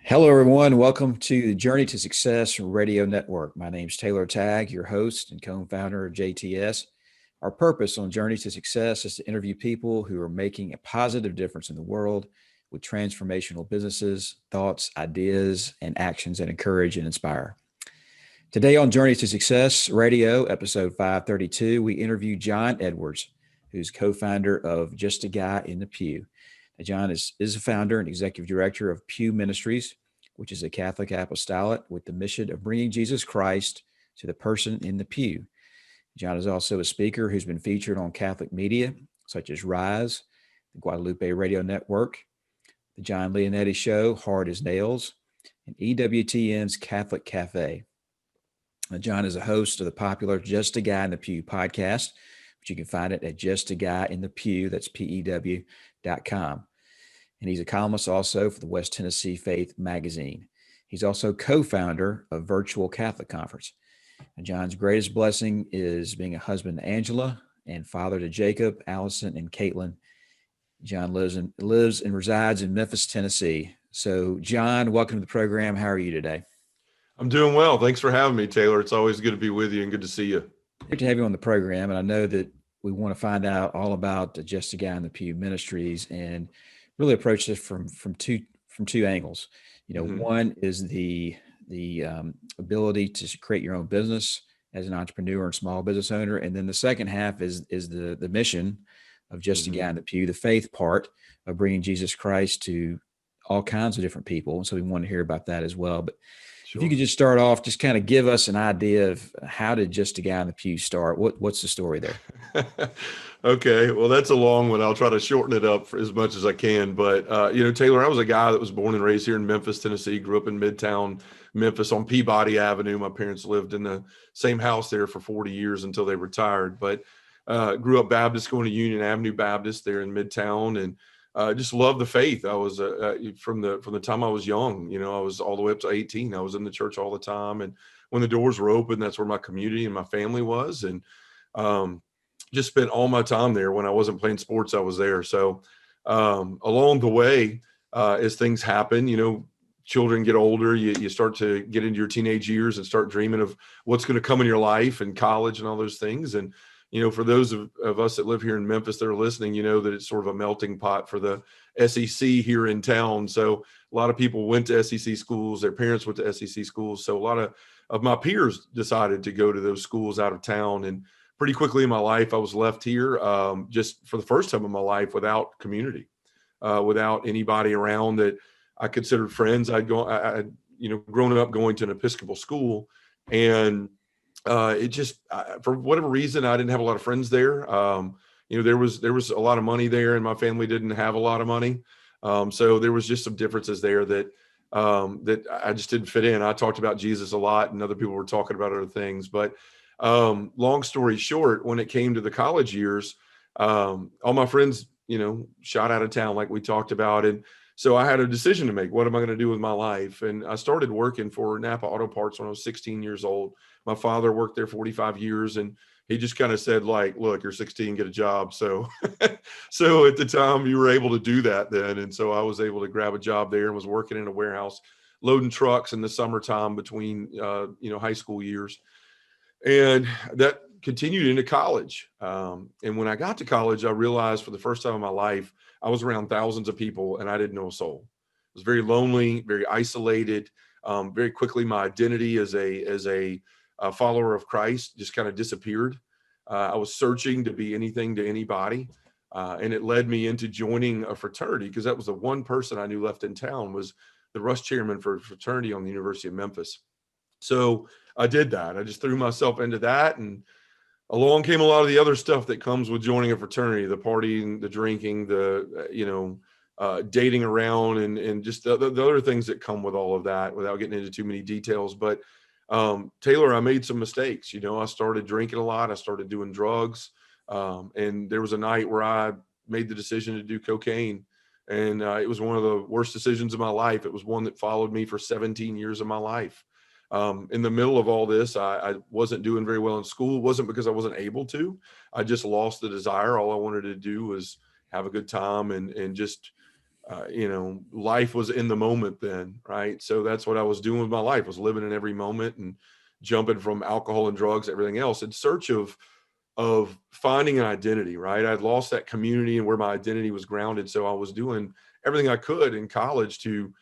Hello, everyone. Welcome to the Journey to Success Radio Network. My name is Taylor Tagg, your host and co-founder of JTS. Our purpose on Journey to Success is to interview people who are making a positive difference in the world with transformational businesses, thoughts, ideas, and actions that encourage and inspire. Today on Journey to Success Radio, episode 532, we interview John Edwards, who's co-founder of Just a Guy in the Pew. Now, John is a founder and executive director of Pew Ministries, which is a Catholic apostolate with the mission of bringing Jesus Christ to the person in the pew. John is also a speaker who's been featured on Catholic media, such as Rise, the Guadalupe Radio Network, the John Leonetti Show, Hard as Nails, and EWTN's Catholic Cafe. John is a host of the popular Just a Guy in the Pew podcast, which you can find it at Just a Guy in the Pew, that's PEW.com. And he's a columnist also for the West Tennessee Faith magazine. He's also co-founder of Virtual Catholic Conference. And John's greatest blessing is being a husband to Angela and father to Jacob, Allison, and Caitlin. John lives and resides in Memphis, Tennessee. So, John, welcome to the program. How are you today? I'm doing well. Thanks for having me, Taylor. It's always good to be with you and good to see you. Great to have you on the program. And I know that we want to find out all about the Just a Guy in the Pew Ministries and really approach this from two angles. One is the ability to create your own business as an entrepreneur and small business owner, and then the second half is the mission of Just a Guy in the Pew, the faith part of bringing Jesus Christ to all kinds of different people. And so we want to hear about that as well. But if you could just start off, just kind of give us an idea of how did Just a Guy in the Pew start? What's the story there? Okay, well, that's a long one. I'll try to shorten it up for as much as I can. But, Taylor, I was a guy that was born and raised here in Memphis, Tennessee, grew up in Midtown Memphis on Peabody Avenue. My parents lived in the same house there for 40 years until they retired. But grew up Baptist, going to Union Avenue Baptist there in Midtown, and just loved the faith. I was from the time I was young, I was all the way up to 18. I was in the church all the time, and when the doors were open, that's where my community and my family was, and just spent all my time there. When I wasn't playing sports, I was there. So along the way, as things happen, children get older, you start to get into your teenage years and start dreaming of what's going to come in your life and college and all those things. And for those of us that live here in Memphis that are listening, that it's sort of a melting pot for the SEC here in town. So a lot of people went to SEC schools, their parents went to SEC schools. So a lot of my peers decided to go to those schools out of town. And pretty quickly in my life, I was left here just for the first time in my life without community, without anybody around that I considered friends. I'd grown up going to an Episcopal school, and it just, for whatever reason, I didn't have a lot of friends there. There was a lot of money there, and my family didn't have a lot of money. So there was just some differences there that I just didn't fit in. I talked about Jesus a lot, and other people were talking about other things. But long story short, when it came to the college years, all my friends, shot out of town like we talked about. And so I had a decision to make. What am I going to do with my life? And I started working for Napa Auto Parts when I was 16 years old. My father worked there 45 years, and he just kind of said, like, look, you're 16, get a job. So, so at the time you were able to do that then. And so I was able to grab a job there and was working in a warehouse, loading trucks in the summertime between, high school years. And that continued into college. And when I got to college, I realized for the first time in my life, I was around thousands of people and I didn't know a soul. I was very lonely, very isolated. Very quickly, my identity as a follower of Christ just kind of disappeared. I was searching to be anything to anybody. And it led me into joining a fraternity, because that was the one person I knew left in town, was the Rush chairman for a fraternity on the University of Memphis. So I did that. I just threw myself into that, and along came a lot of the other stuff that comes with joining a fraternity: the partying, the drinking, the dating around, and just the other things that come with all of that, without getting into too many details. But Taylor, I made some mistakes. I started drinking a lot. I started doing drugs. And there was a night where I made the decision to do cocaine. And it was one of the worst decisions of my life. It was one that followed me for 17 years of my life. In the middle of all this, I wasn't doing very well in school. It wasn't because I wasn't able to. I just lost the desire. All I wanted to do was have a good time and just life was in the moment then, right? So that's what I was doing with my life, was living in every moment and jumping from alcohol and drugs, everything else, in search of finding an identity, right? I'd lost that community and where my identity was grounded. So I was doing everything I could in college to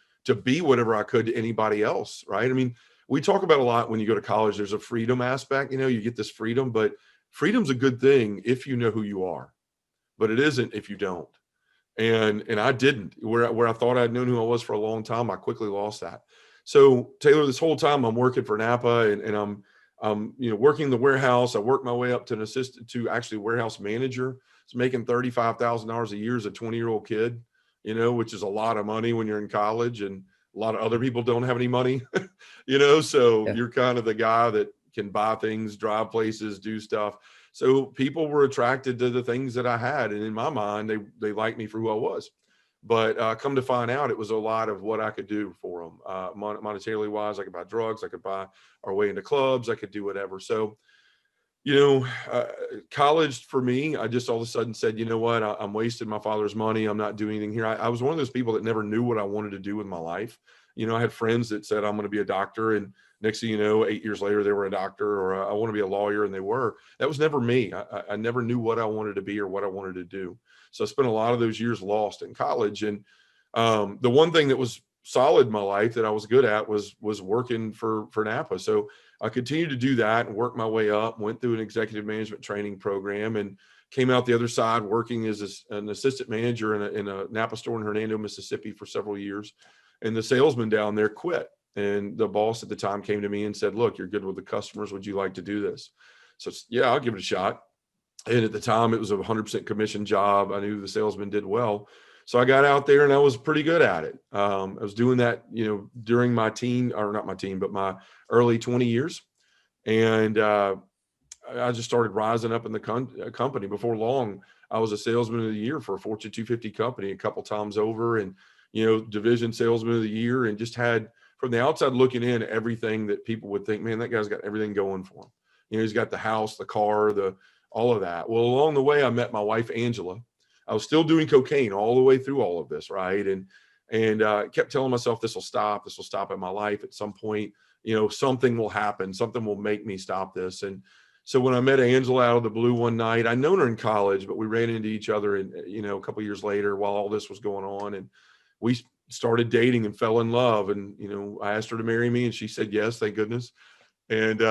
be whatever I could to anybody else, right? I mean, we talk about a lot when you go to college, there's a freedom aspect, you get this freedom, but freedom's a good thing if you know who you are, but it isn't if you don't. And I didn't. Where I thought I'd known who I was for a long time, I quickly lost that. So Taylor, this whole time I'm working for Napa, and I'm working the warehouse. I worked my way up to an assistant, to actually warehouse manager. It's making $35,000 a year as a 20-year-old kid, which is a lot of money when you're in college, and a lot of other people don't have any money, so Yeah. you're kind of the guy that can buy things, drive places, do stuff. So people were attracted to the things that I had. And in my mind, they liked me for who I was. But come to find out, it was a lot of what I could do for them. Monetarily wise, I could buy drugs, I could buy our way into clubs, I could do whatever. So, college for me, I just all of a sudden said, you know what, I'm wasting my father's money. I'm not doing anything here. I was one of those people that never knew what I wanted to do with my life. I had friends that said, I'm going to be a doctor. And next thing you know, 8 years later, they were a doctor, or I want to be a lawyer, and they were. That was never me. I never knew what I wanted to be or what I wanted to do. So I spent a lot of those years lost in college. And the one thing that was solid in my life that I was good at was working for Napa. So I continued to do that and work my way up, went through an executive management training program, and came out the other side working as an assistant manager in a Napa store in Hernando, Mississippi for several years. And the salesman down there quit. And the boss at the time came to me and said, look, you're good with the customers. Would you like to do this? So yeah, I'll give it a shot. And at the time it was a 100% commission job. I knew the salesman did well. So I got out there and I was pretty good at it. I was doing that, during my teen, or not my teen, but my early 20 years. And I just started rising up in the company. Before long, I was a salesman of the year for a Fortune 250 company a couple times over, and, division salesman of the year, and just had, from the outside looking in, everything that people would think, man, that guy's got everything going for him. He's got the house, the car, all of that. Well, along the way, I met my wife, Angela. I was still doing cocaine all the way through all of this, right? And kept telling myself, this will stop in my life at some point. Something will happen, something will make me stop this. And so when I met Angela out of the blue one night, I'd known her in college, but we ran into each other, and a couple of years later while all this was going on, and we started dating and fell in love. And I asked her to marry me, and she said yes, thank goodness. And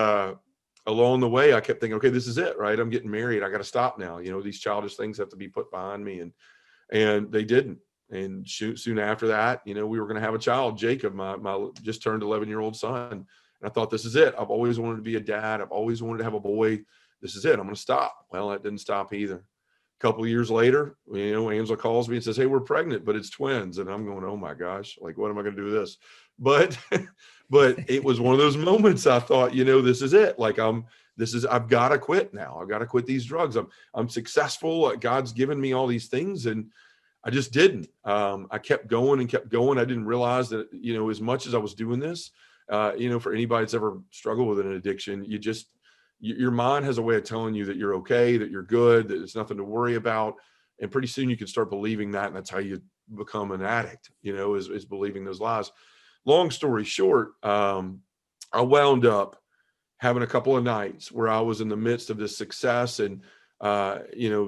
along the way, I kept thinking, okay, this is it, right? I'm getting married. I got to stop now. These childish things have to be put behind me, and they didn't. And soon after that, we were going to have a child, Jacob, my just turned 11-year-old son. And I thought, this is it. I've always wanted to be a dad. I've always wanted to have a boy. This is it. I'm going to stop. Well, that didn't stop either. A couple of years later, Angela calls me and says, hey, we're pregnant, but it's twins. And I'm going, oh my gosh, like, what am I going to do with this? But it was one of those moments I thought, this is it. Like, I've got to quit now. I've got to quit these drugs. I'm successful. God's given me all these things. And I just didn't. I kept going and kept going. I didn't realize that, as much as I was doing this, for anybody that's ever struggled with an addiction, your mind has a way of telling you that you're okay, that you're good, that it's nothing to worry about. And pretty soon you can start believing that. And that's how you become an addict, is believing those lies. Long story short, I wound up having a couple of nights where I was in the midst of this success and,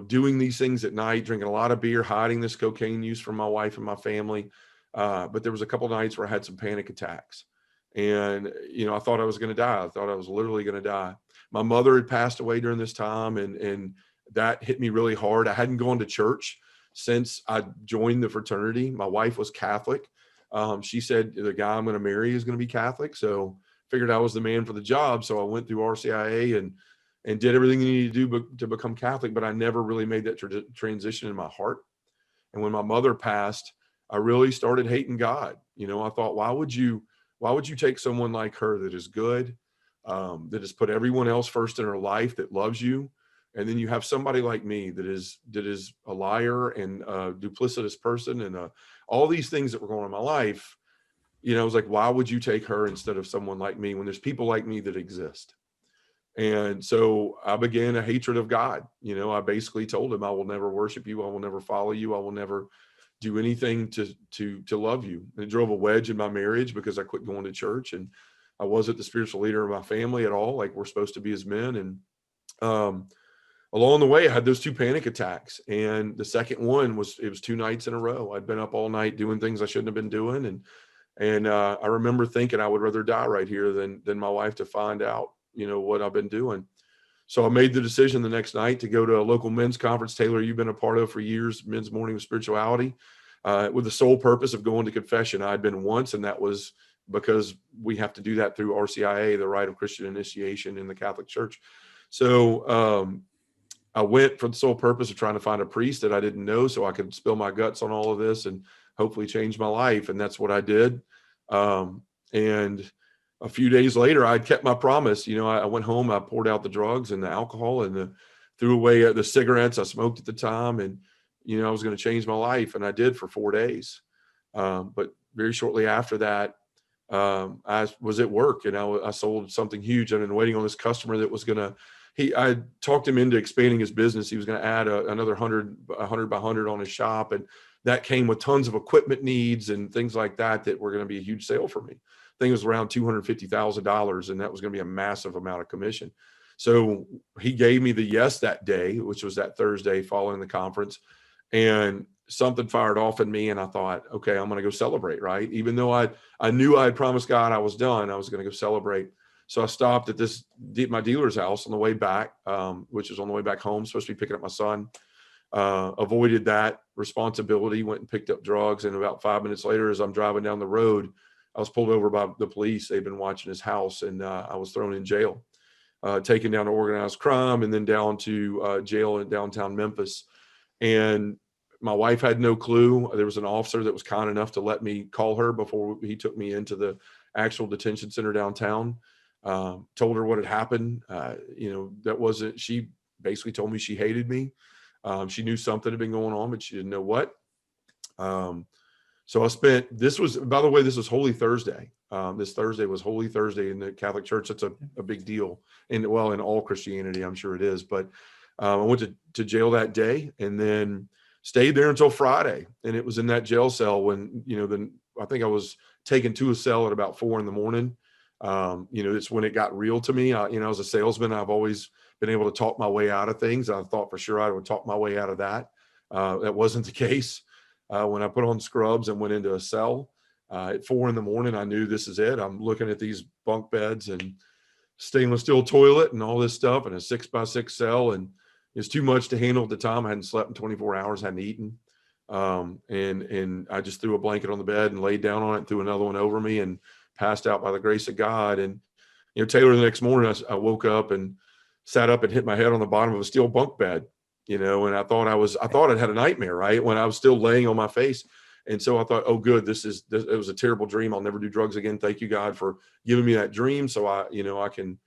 doing these things at night, drinking a lot of beer, hiding this cocaine use from my wife and my family. But there was a couple of nights where I had some panic attacks, and, I thought I was going to die. I thought I was literally going to die. My mother had passed away during this time, and that hit me really hard. I hadn't gone to church since I joined the fraternity. My wife was Catholic. She said the guy I'm going to marry is going to be Catholic. So figured I was the man for the job. So I went through RCIA and did everything you need to do to become Catholic, but I never really made that transition in my heart. And when my mother passed, I really started hating God. I thought, why would you take someone like her that is good, that has put everyone else first in her life, that loves you, and then you have somebody like me that is a liar and a duplicitous person and all these things that were going on in my life. I was like, why would you take her instead of someone like me when there's people like me that exist? And so I began a hatred of God. I basically told him, I will never worship you. I will never follow you. I will never do anything to love you. And it drove a wedge in my marriage because I quit going to church, and I wasn't the spiritual leader of my family at all, like we're supposed to be as men. And along the way, I had those 2 panic attacks. And the second one was 2 nights in a row. I'd been up all night doing things I shouldn't have been doing. And I remember thinking I would rather die right here than my wife to find out, what I've been doing. So I made the decision the next night to go to a local men's conference, Taylor, you've been a part of for years, Men's Morning of Spirituality, with the sole purpose of going to confession. I'd been once, and that was because we have to do that through RCIA, the Rite of Christian Initiation in the Catholic Church. So I went for the sole purpose of trying to find a priest that I didn't know so I could spill my guts on all of this and hopefully change my life. And that's what I did. And a few days later, I'd kept my promise. I went home, I poured out the drugs and the alcohol and threw away the cigarettes I smoked at the time. And, I was going to change my life. And I did for 4 days. But very shortly after that, I was at work, and I sold something huge. I've been waiting on this customer that was going to, I talked him into expanding his business. He was going to add another 100 by 100 on his shop. And that came with tons of equipment needs and things like that were going to be a huge sale for me. I think it was around $250,000, and that was going to be a massive amount of commission. So he gave me the yes that day, which was that Thursday following the conference, and something fired off in me. And I thought, okay, I'm going to go celebrate, right? Even though I knew I had promised God I was done, I was going to go celebrate. So I stopped at my dealer's house on the way back, which was on the way back home, supposed to be picking up my son. Avoided that responsibility, went and picked up drugs. And about 5 minutes later, as I'm driving down the road, I was pulled over by the police. They'd been watching his house, and I was thrown in jail, taken down to organized crime, and then down to jail in downtown Memphis. And my wife had no clue. There was an officer that was kind enough to let me call her before he took me into the actual detention center downtown. Told her what had happened. She basically told me she hated me. She knew something had been going on, but she didn't know what. So this was Holy Thursday. This Thursday was Holy Thursday in the Catholic Church. That's a big deal. And in all Christianity, I'm sure it is. But I went to jail that day and then stayed there until Friday. And it was in that jail cell when, I think I was taken to a cell at about 4 a.m. It's when it got real to me. As a salesman, I've always been able to talk my way out of things. I thought for sure I would talk my way out of that. That wasn't the case. When I put on scrubs and went into a cell at 4 a.m, I knew this is it. I'm looking at these bunk beds and stainless steel toilet and all this stuff in a 6x6 cell. And it's too much to handle at the time. I hadn't slept in 24 hours, hadn't eaten. And I just threw a blanket on the bed and laid down on it, threw another one over me, and passed out by the grace of God. And, Taylor, the next morning I woke up and sat up and hit my head on the bottom of a steel bunk bed, and I thought I'd had a nightmare, right? When I was still laying on my face. And so I thought, oh, good. It was a terrible dream. I'll never do drugs again. Thank you, God, for giving me that dream. So I can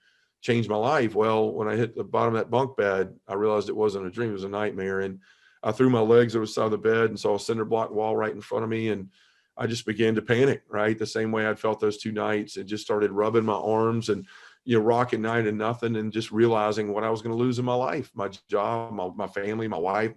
change my life. Well, when I hit the bottom of that bunk bed, I realized it wasn't a dream. It was a nightmare. And I threw my legs over the side of the bed and saw a cinder block wall right in front of me. And I just began to panic, right? The same way I'd felt those 2 nights, and just started rubbing my arms and, rocking night and nothing, and just realizing what I was going to lose in my life, my job, my family, my wife,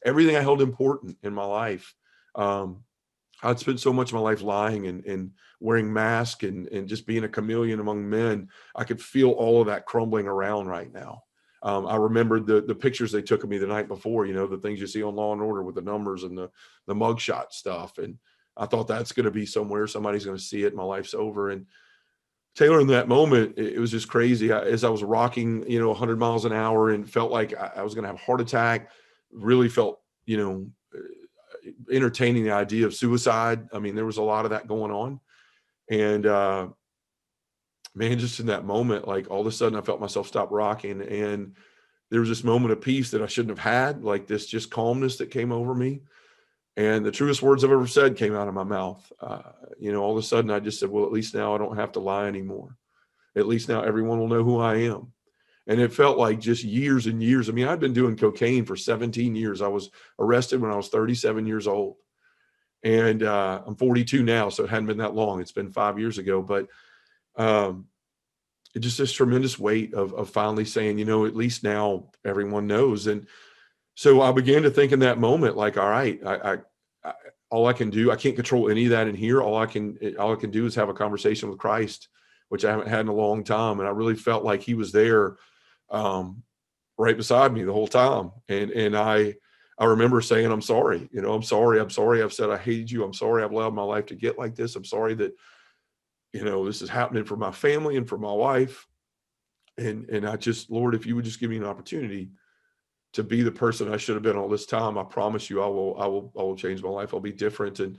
everything I held important in my life. I'd spent so much of my life lying and wearing masks and just being a chameleon among men. I could feel all of that crumbling around right now. I remembered the pictures they took of me the night before, the things you see on Law and Order with the numbers and the mugshot stuff. And I thought that's going to be somewhere. Somebody's going to see it. My life's over. And Taylor, in that moment, it was just crazy. As I was rocking, 100 miles an hour and felt like I was going to have a heart attack, really felt, entertaining the idea of suicide. I mean, there was a lot of that going on. And, man, just in that moment, like all of a sudden I felt myself stop rocking. And there was this moment of peace that I shouldn't have had, like this just calmness that came over me. And the truest words I've ever said came out of my mouth. All of a sudden I just said, well, at least now I don't have to lie anymore. At least now everyone will know who I am. And it felt like just years and years. I mean, I'd been doing cocaine for 17 years. I was arrested when I was 37 years old. And I'm 42 now, so it hadn't been that long. It's been 5 years ago. But it just this tremendous weight of finally saying, at least now everyone knows. And so I began to think in that moment, like, all right, all I can do, I can't control any of that in here. All I can do is have a conversation with Christ, which I haven't had in a long time. And I really felt like he was there, right beside me the whole time. And I remember saying, I'm sorry, I'm sorry. I've said I hated you. I'm sorry I've allowed my life to get like this. I'm sorry that, this is happening for my family and for my wife. And I just, Lord, if you would just give me an opportunity to be the person I should have been all this time, I promise you, I will change my life. I'll be different. And,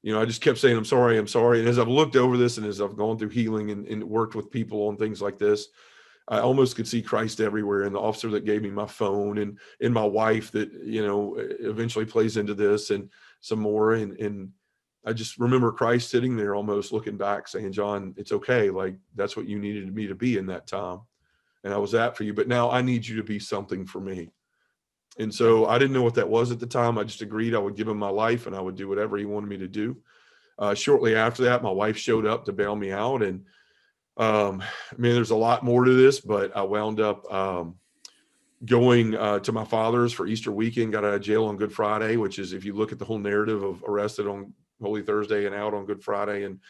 I just kept saying, I'm sorry. And as I've looked over this and as I've gone through healing and worked with people on things like this, I almost could see Christ everywhere, and the officer that gave me my phone and my wife that, eventually plays into this and some more. And I just remember Christ sitting there almost looking back saying, John, it's okay. Like, that's what you needed me to be in that time. And I was that for you, but now I need you to be something for me. And so I didn't know what that was at the time. I just agreed I would give him my life and I would do whatever he wanted me to do. Shortly after that, my wife showed up to bail me out. And there's a lot more to this, but I wound up going to my father's for Easter weekend, got out of jail on Good Friday, which is, if you look at the whole narrative of arrested on Holy Thursday and out on Good Friday, and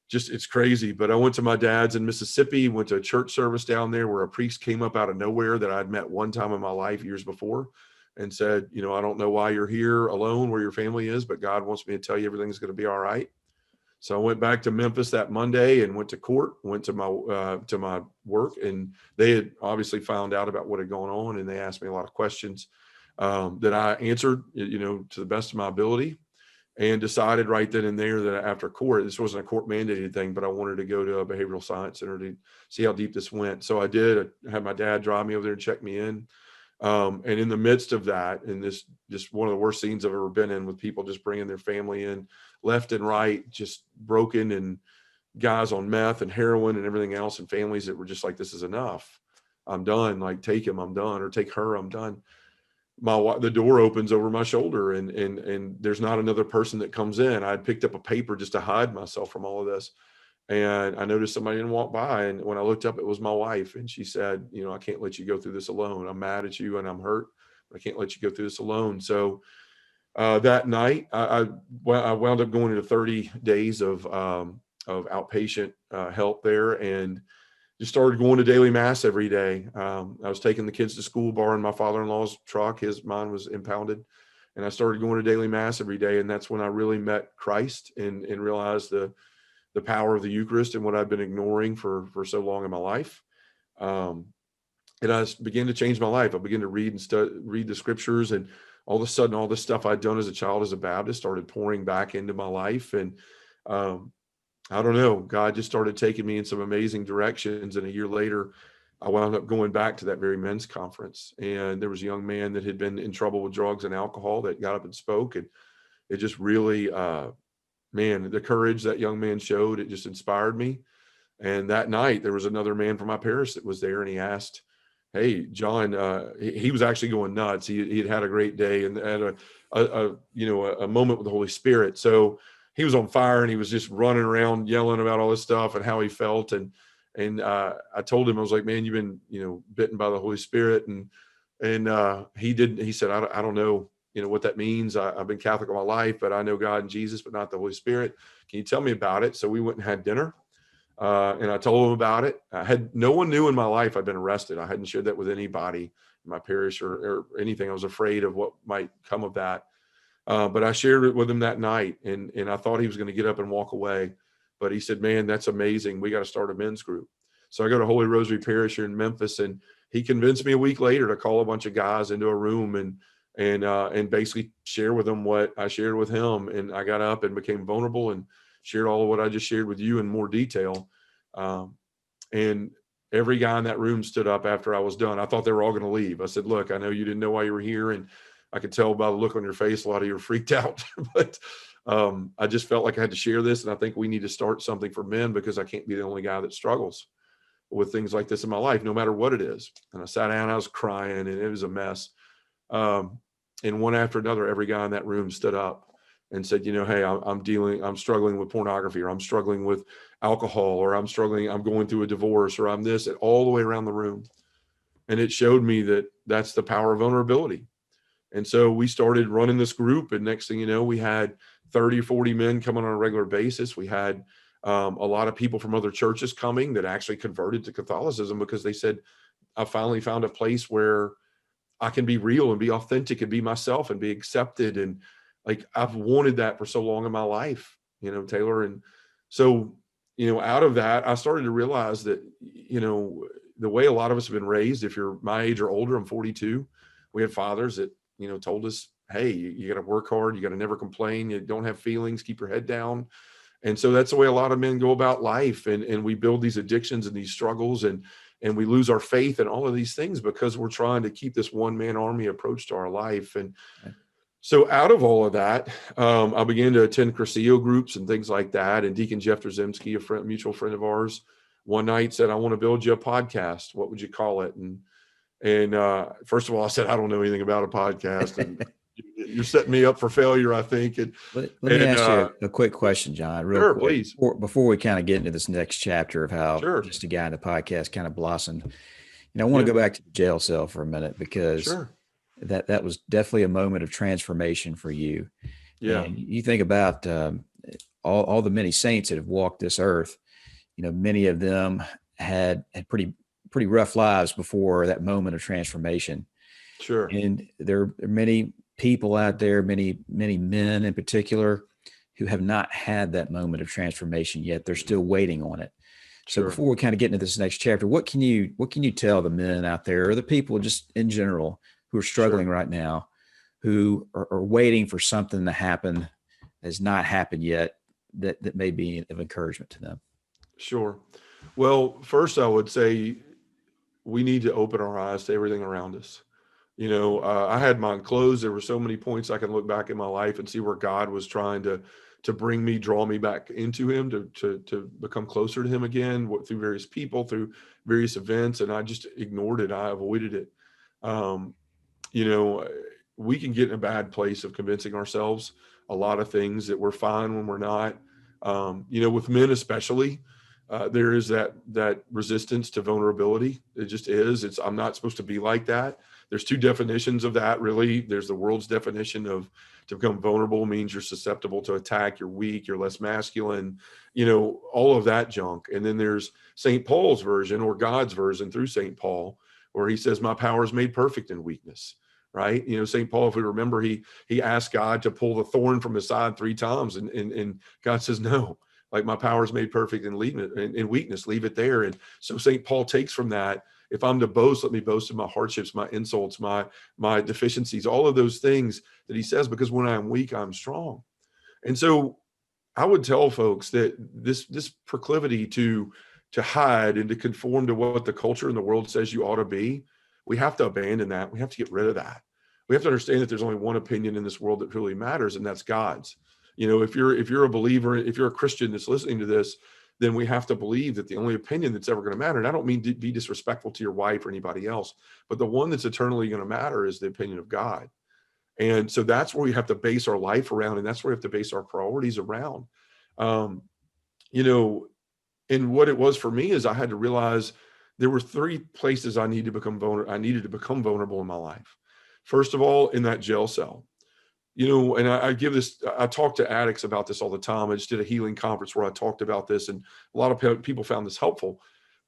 just, it's crazy. But I went to my dad's in Mississippi, went to a church service down there where a priest came up out of nowhere that I'd met one time in my life years before and said, I don't know why you're here alone where your family is, but God wants me to tell you everything's going to be all right. So I went back to Memphis that Monday and went to court, went to my work, and they had obviously found out about what had gone on, and they asked me a lot of questions that I answered, to the best of my ability, and decided right then and there that after court, this wasn't a court mandated thing, but I wanted to go to a behavioral science center to see how deep this went. So I did. I had my dad drive me over there and check me in. And in the midst of that, and this just one of the worst scenes I've ever been in, with people just bringing their family in left and right, just broken, and guys on meth and heroin and everything else, and families that were just like, this is enough. I'm done. Like, take him, I'm done, or take her, I'm done. The door opens over my shoulder, and there's not another person that comes in. I had picked up a paper just to hide myself from all of this. And I noticed somebody didn't walk by. And when I looked up, it was my wife. And she said, I can't let you go through this alone. I'm mad at you and I'm hurt, but I can't let you go through this alone. So that night, I wound up going into 30 days of outpatient help there, and just started going to daily mass every day. I was taking the kids to school, borrowing my father-in-law's truck. Mine was impounded. And I started going to daily mass every day. And that's when I really met Christ and realized the power of the Eucharist and what I've been ignoring for so long in my life. And I began to change my life. I began to read the scriptures, and all of a sudden, all this stuff I'd done as a child, as a Baptist, started pouring back into my life. And I don't know, God just started taking me in some amazing directions. And a year later, I wound up going back to that very men's conference. And there was a young man that had been in trouble with drugs and alcohol that got up and spoke. And it just really, the courage that young man showed, it just inspired me. And that night there was another man from my parish that was there, and he asked, hey, John, he was actually going nuts. He had had a great day and had a moment with the Holy Spirit. So he was on fire, and he was just running around yelling about all this stuff and how he felt. And I told him, I was like, man, you've been, bitten by the Holy Spirit. And he said, I don't know, what that means. I've been Catholic all my life, but I know God and Jesus, but not the Holy Spirit. Can you tell me about it? So we went and had dinner, and I told him about it. No one knew in my life I'd been arrested. I hadn't shared that with anybody in my parish or anything. I was afraid of what might come of that. But I shared it with him that night, and I thought he was going to get up and walk away. But he said, man, that's amazing. We got to start a men's group. So I go to Holy Rosary Parish here in Memphis, and he convinced me a week later to call a bunch of guys into a room and basically share with them what I shared with him. And I got up and became vulnerable and shared all of what I just shared with you in more detail. And every guy in that room stood up after I was done. I thought they were all going to leave. I said, look, I know you didn't know why you were here, and I could tell by the look on your face, a lot of you were freaked out, but I just felt like I had to share this. And I think we need to start something for men, because I can't be the only guy that struggles with things like this in my life, no matter what it is. And I sat down, I was crying, and it was a mess. And one after another, every guy in that room stood up and said, hey, I'm struggling with pornography, or I'm struggling with alcohol, or I'm going through a divorce, or I'm this, all the way around the room. And it showed me that that's the power of vulnerability. And so we started running this group, and next thing you know, we had 30 or 40 men coming on a regular basis. We had a lot of people from other churches coming that actually converted to Catholicism because they said, I finally found a place where I can be real and be authentic and be myself and be accepted. And like, I've wanted that for so long in my life, Taylor. And so, out of that, I started to realize that, the way a lot of us have been raised, if you're my age or older, I'm 42, we had fathers that, told us, hey, you got to work hard. You got to never complain. You don't have feelings, keep your head down. And so that's the way a lot of men go about life. And we build these addictions and these struggles, and we lose our faith and all of these things because we're trying to keep this one-man army approach to our life. And so out of all of that, I began to attend Cursillo groups and things like that. And Deacon Jeff Drzymski, a mutual friend of ours, one night said, I want to build you a podcast. What would you call it? And first of all, I said, I don't know anything about a podcast, and you're setting me up for failure, I think. And let me ask you a quick question, John, real sure, quick, please. Before we kind of get into this next chapter of how Sure. just a guy in the podcast kind of blossomed. I want to go back to the jail cell for a minute, because sure. that was definitely a moment of transformation for you. Yeah. And you think about all the many saints that have walked this earth. Many of them had pretty rough lives before that moment of transformation. Sure. And there are many people out there, many men in particular, who have not had that moment of transformation yet. They're still waiting on it. So Sure. before we kind of get into this next chapter, what can you tell the men out there, or the people just in general who are struggling right now, who are waiting for something to happen, has not happened yet, that may be of encouragement to them? Sure. Well, first I would say we need to open our eyes to everything around us. I had mine closed. There were so many points I can look back in my life and see where God was trying to draw me back into him, to become closer to him again, through various people, through various events. And I just ignored it. I avoided it. We can get in a bad place of convincing ourselves a lot of things that we're fine when we're not. With men especially, there is that resistance to vulnerability. It just is. I'm not supposed to be like that. There's two definitions of that, really. There's the world's definition of to become vulnerable means you're susceptible to attack, you're weak, you're less masculine, all of that junk. And then there's St. Paul's version, or God's version through St. Paul, where he says, my power is made perfect in weakness. Right. St. Paul, if we remember, he asked God to pull the thorn from his side 3 times. And God says, no, like, my power is made perfect in weakness, leave it there. And so St. Paul takes from that, if I'm to boast, let me boast in my hardships, my insults, my deficiencies, all of those things that he says, because when I'm weak, I'm strong. And so I would tell folks that this proclivity to hide and to conform to what the culture and the world says you ought to be, we have to abandon that. We have to get rid of that. We have to understand that there's only one opinion in this world that really matters, and that's God's. If you're a believer, if you're a Christian that's listening to this, then we have to believe that the only opinion that's ever going to matter, and I don't mean to be disrespectful to your wife or anybody else, but the one that's eternally going to matter is the opinion of God. And so that's where we have to base our life around, and that's where we have to base our priorities around. And what it was for me is I had to realize there were 3 places I needed to become vulnerable in my life. First of all, in that jail cell. And I talk to addicts about this all the time. I just did a healing conference where I talked about this, and a lot of people found this helpful.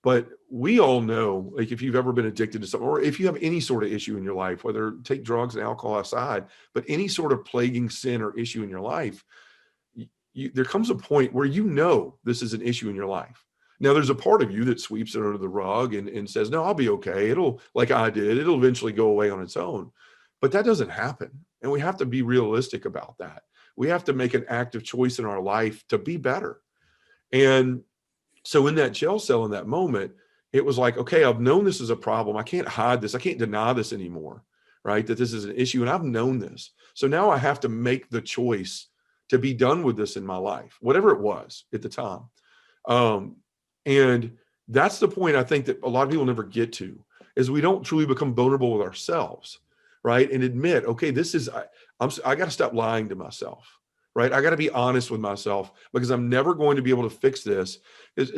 But we all know, like, if you've ever been addicted to something, or if you have any sort of issue in your life, whether take drugs and alcohol aside, but any sort of plaguing sin or issue in your life, there comes a point where this is an issue in your life. Now, there's a part of you that sweeps it under the rug and says, no, I'll be okay. Like I did, it'll eventually go away on its own. But that doesn't happen. And we have to be realistic about that. We have to make an active choice in our life to be better. And so in that jail cell, in that moment, it was like, okay, I've known this is a problem. I can't hide this. I can't deny this anymore, right? That this is an issue, and I've known this. So now I have to make the choice to be done with this in my life, whatever it was at the time. And that's the point I think that a lot of people never get to, is we don't truly become vulnerable with ourselves, right? And admit, okay, I got to stop lying to myself, right? I got to be honest with myself, because I'm never going to be able to fix this.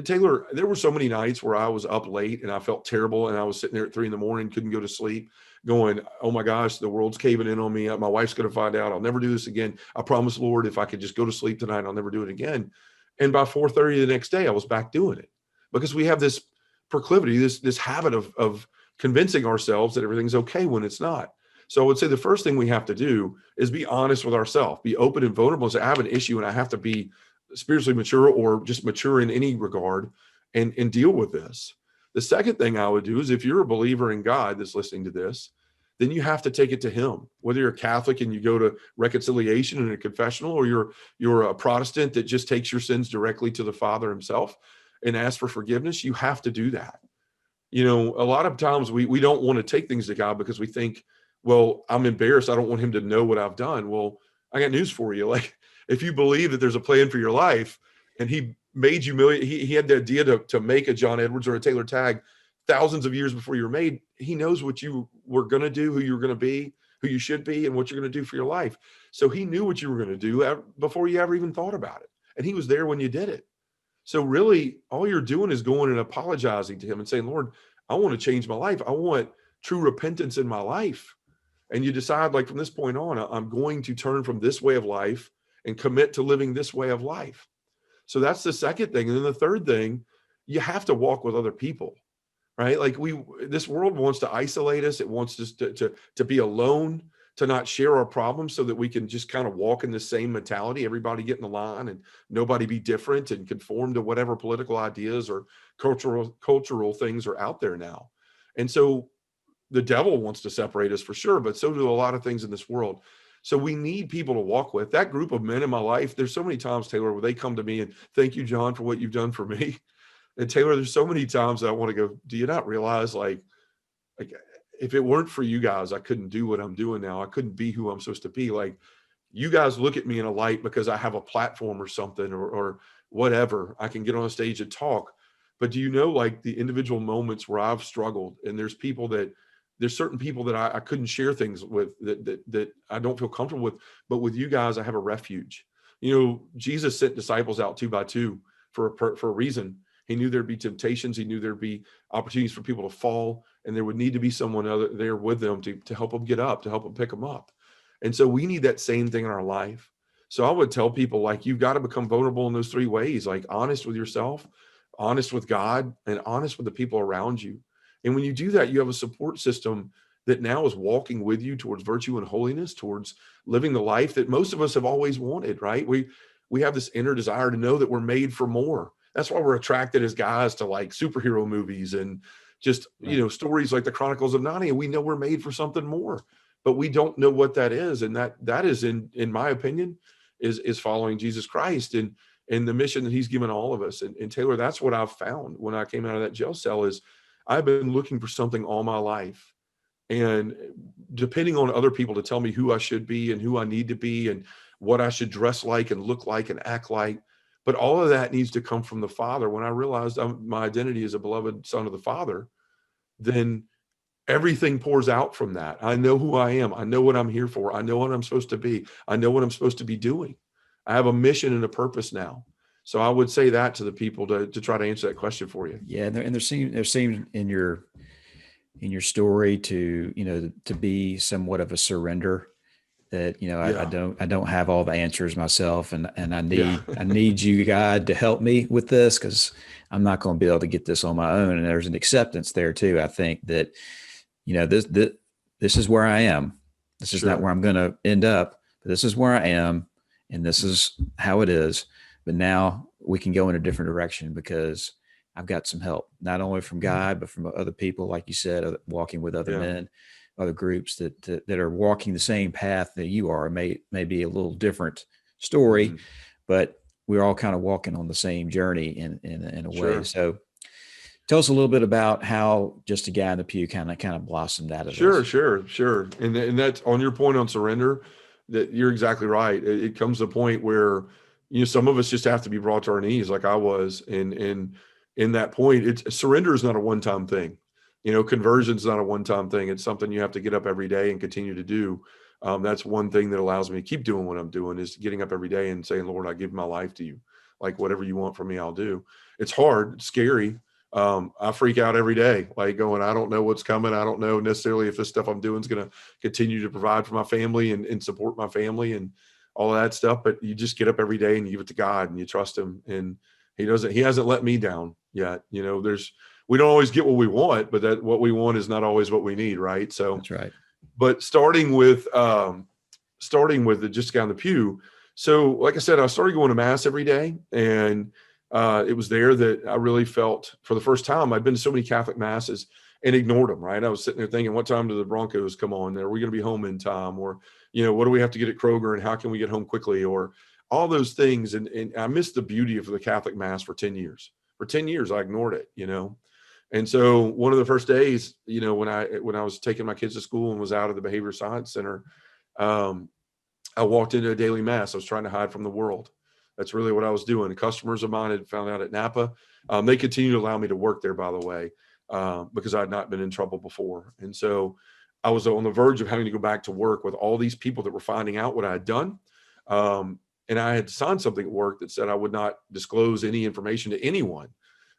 Taylor, there were so many nights where I was up late and I felt terrible, and I was sitting there at 3 a.m, couldn't go to sleep. going, oh my gosh, the world's caving in on me. My wife's going to find out. I'll never do this again. I promise, Lord, if I could just go to sleep tonight, I'll never do it again. And by 4:30 the next day, I was back doing it, because we have this proclivity, this habit of convincing ourselves that everything's okay when it's not. So I would say the first thing we have to do is be honest with ourselves, be open and vulnerable, and say, I have an issue and I have to be spiritually mature, or just mature in any regard, and deal with this. The second thing I would do is, if you're a believer in God that's listening to this, then you have to take it to him. Whether you're a Catholic and you go to reconciliation and a confessional, or you're a Protestant that just takes your sins directly to the Father himself and asks for forgiveness, you have to do that. A lot of times we don't want to take things to God because we think, well, I'm embarrassed, I don't want him to know what I've done. Well, I got news for you. Like, if you believe that there's a plan for your life, and he made you he had the idea to make a John Edwards or a Taylor Tagg thousands of years before you were made, he knows what you were going to do, who you were going to be, who you should be, and what you're going to do for your life. So he knew what you were going to do before you ever even thought about it. And he was there when you did it. So really, all you're doing is going and apologizing to him and saying, Lord, I want to change my life. I want true repentance in my life. And you decide, like, from this point on, I'm going to turn from this way of life and commit to living this way of life. So that's the second thing. And then the third thing, you have to walk with other people, right? Like, this world wants to isolate us. It wants us to be alone, to not share our problems, so that we can just kind of walk in the same mentality, everybody get in the line and nobody be different and conform to whatever political ideas or cultural things are out there now. And so the devil wants to separate us for sure, but so do a lot of things in this world. So we need people to walk with. That group of men in my life, there's so many times, Taylor, where they come to me and, thank you, John, for what you've done for me. And Taylor, there's so many times that I want to go, do you not realize, like if it weren't for you guys, I couldn't do what I'm doing now. I couldn't be who I'm supposed to be. Like, you guys look at me in a light because I have a platform or something, or whatever. I can get on a stage and talk. But do you know, like, the individual moments where I've struggled, and there's certain people that I couldn't share things with, that I don't feel comfortable with, but with you guys, I have a refuge. Jesus sent disciples out 2 by 2 for a reason. He knew there'd be temptations. He knew there'd be opportunities for people to fall, and there would need to be someone other there with them to help them get up, to help them pick them up. And so we need that same thing in our life. So I would tell people, like, you've got to become vulnerable in those 3 ways, like honest with yourself, honest with God, and honest with the people around you. And when you do that, you have a support system that now is walking with you towards virtue and holiness, towards living the life that most of us have always wanted, right? We have this inner desire to know that we're made for more. That's why we're attracted as guys to, like, superhero movies and just, stories like the Chronicles of Narnia. We know we're made for something more, but we don't know what that is. And that is, in my opinion, is following Jesus Christ and the mission that he's given all of us. And Taylor, that's what I've found when I came out of that jail cell, is I've been looking for something all my life, and depending on other people to tell me who I should be and who I need to be and what I should dress like and look like and act like. But all of that needs to come from the Father. When I realized my identity as a beloved son of the Father, then everything pours out from that. I know who I am. I know what I'm here for. I know what I'm supposed to be. I know what I'm supposed to be doing. I have a mission and a purpose now. So I would say that to the people to try to answer that question for you. Yeah, and there seems in your story to be somewhat of a surrender, that I don't have all the answers myself, and I need you, God, to help me with this, because I'm not going to be able to get this on my own. And there's an acceptance there too. I think that this is where I am. This is not where I'm going to end up, but this is where I am, and this is how it is. But now we can go in a different direction because I've got some help, not only from God, but from other people, like you said, walking with other men, other groups that are walking the same path that you are. It may be a little different story, but we're all kind of walking on the same journey in a way. So tell us a little bit about how just a guy in the pew kind of blossomed out of this. Sure. And that's on your point on surrender, that you're exactly right. It comes to a point where, some of us just have to be brought to our knees, like I was. And in that point, surrender is not a one-time thing. Conversion is not a one-time thing. It's something you have to get up every day and continue to do. That's one thing that allows me to keep doing what I'm doing, is getting up every day and saying, Lord, I give my life to you. Like, whatever you want from me, I'll do. It's hard. It's scary. I freak out every day, like going, I don't know what's coming. I don't know necessarily if this stuff I'm doing is going to continue to provide for my family and support my family and all of that stuff. But you just get up every day and you give it to God and you trust him. And he hasn't let me down yet. You know, we don't always get what we want, but that what we want is not always what we need. Right. So That's right. but starting with the just guy on the pew. So like I said, I started going to mass every day, and it was there that I really felt for the first time. I'd been to so many Catholic masses and ignored them. Right. I was sitting there thinking, what time do the Broncos come on? Are we going to be home in time? Or, you know, what do we have to get at Kroger and how can we get home quickly? Or all those things. And I missed the beauty of the Catholic mass for 10 years. For 10 years, I ignored it, you know. And so one of the first days, you know, when I was taking my kids to school and was out of the behavior science center, I walked into a daily mass. I was trying to hide from the world. That's really what I was doing. Customers of mine had found out at Napa. They continue to allow me to work there, by the way, because I had not been in trouble before. And so I was on the verge of having to go back to work with all these people that were finding out what I had done. And I had signed something at work that said I would not disclose any information to anyone,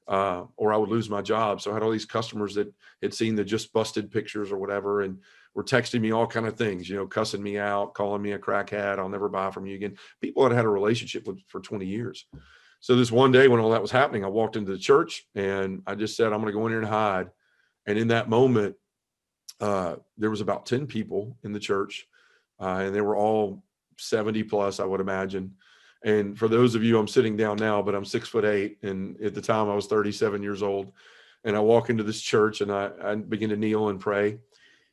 or I would lose my job. So I had all these customers that had seen the just busted pictures or whatever, and were texting me all kind of things, you know, cussing me out, calling me a crackhead. I'll never buy from you again. People that I had a relationship with for 20 years. So this one day when all that was happening, I walked into the church and I just said, I'm going to go in here and hide. And in that moment, there was about 10 people in the church, and they were all 70 plus, I would imagine. And for those of you, I'm sitting down now, but I'm 6'8". And at the time I was 37 years old. And I walk into this church and I begin to kneel and pray.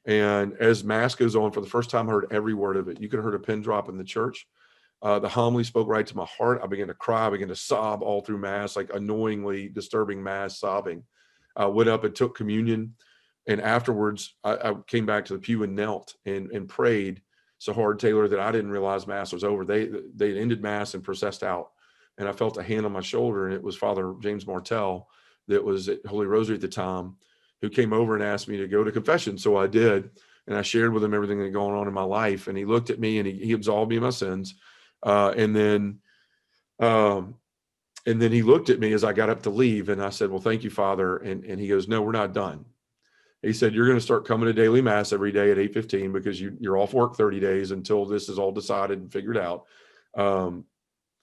And as mass goes on, for the first time, I heard every word of it. You could have heard a pin drop in the church. The homily spoke right to my heart. I began to cry. I began to sob all through mass, like annoyingly disturbing mass sobbing. I went up and took communion. And afterwards, I came back to the pew and knelt and prayed so hard, Taylor, that I didn't realize mass was over. They ended mass and processed out. And I felt a hand on my shoulder, and it was Father James Martell that was at Holy Rosary at the time, who came over and asked me to go to confession. So I did. And I shared with him everything that was going on in my life. And he looked at me and he absolved me of my sins. And then he looked at me as I got up to leave. And I said, well, thank you, Father. And he goes, no, we're not done. He said, you're going to start coming to daily mass every day at 8:15 because you're off work 30 days until this is all decided and figured out.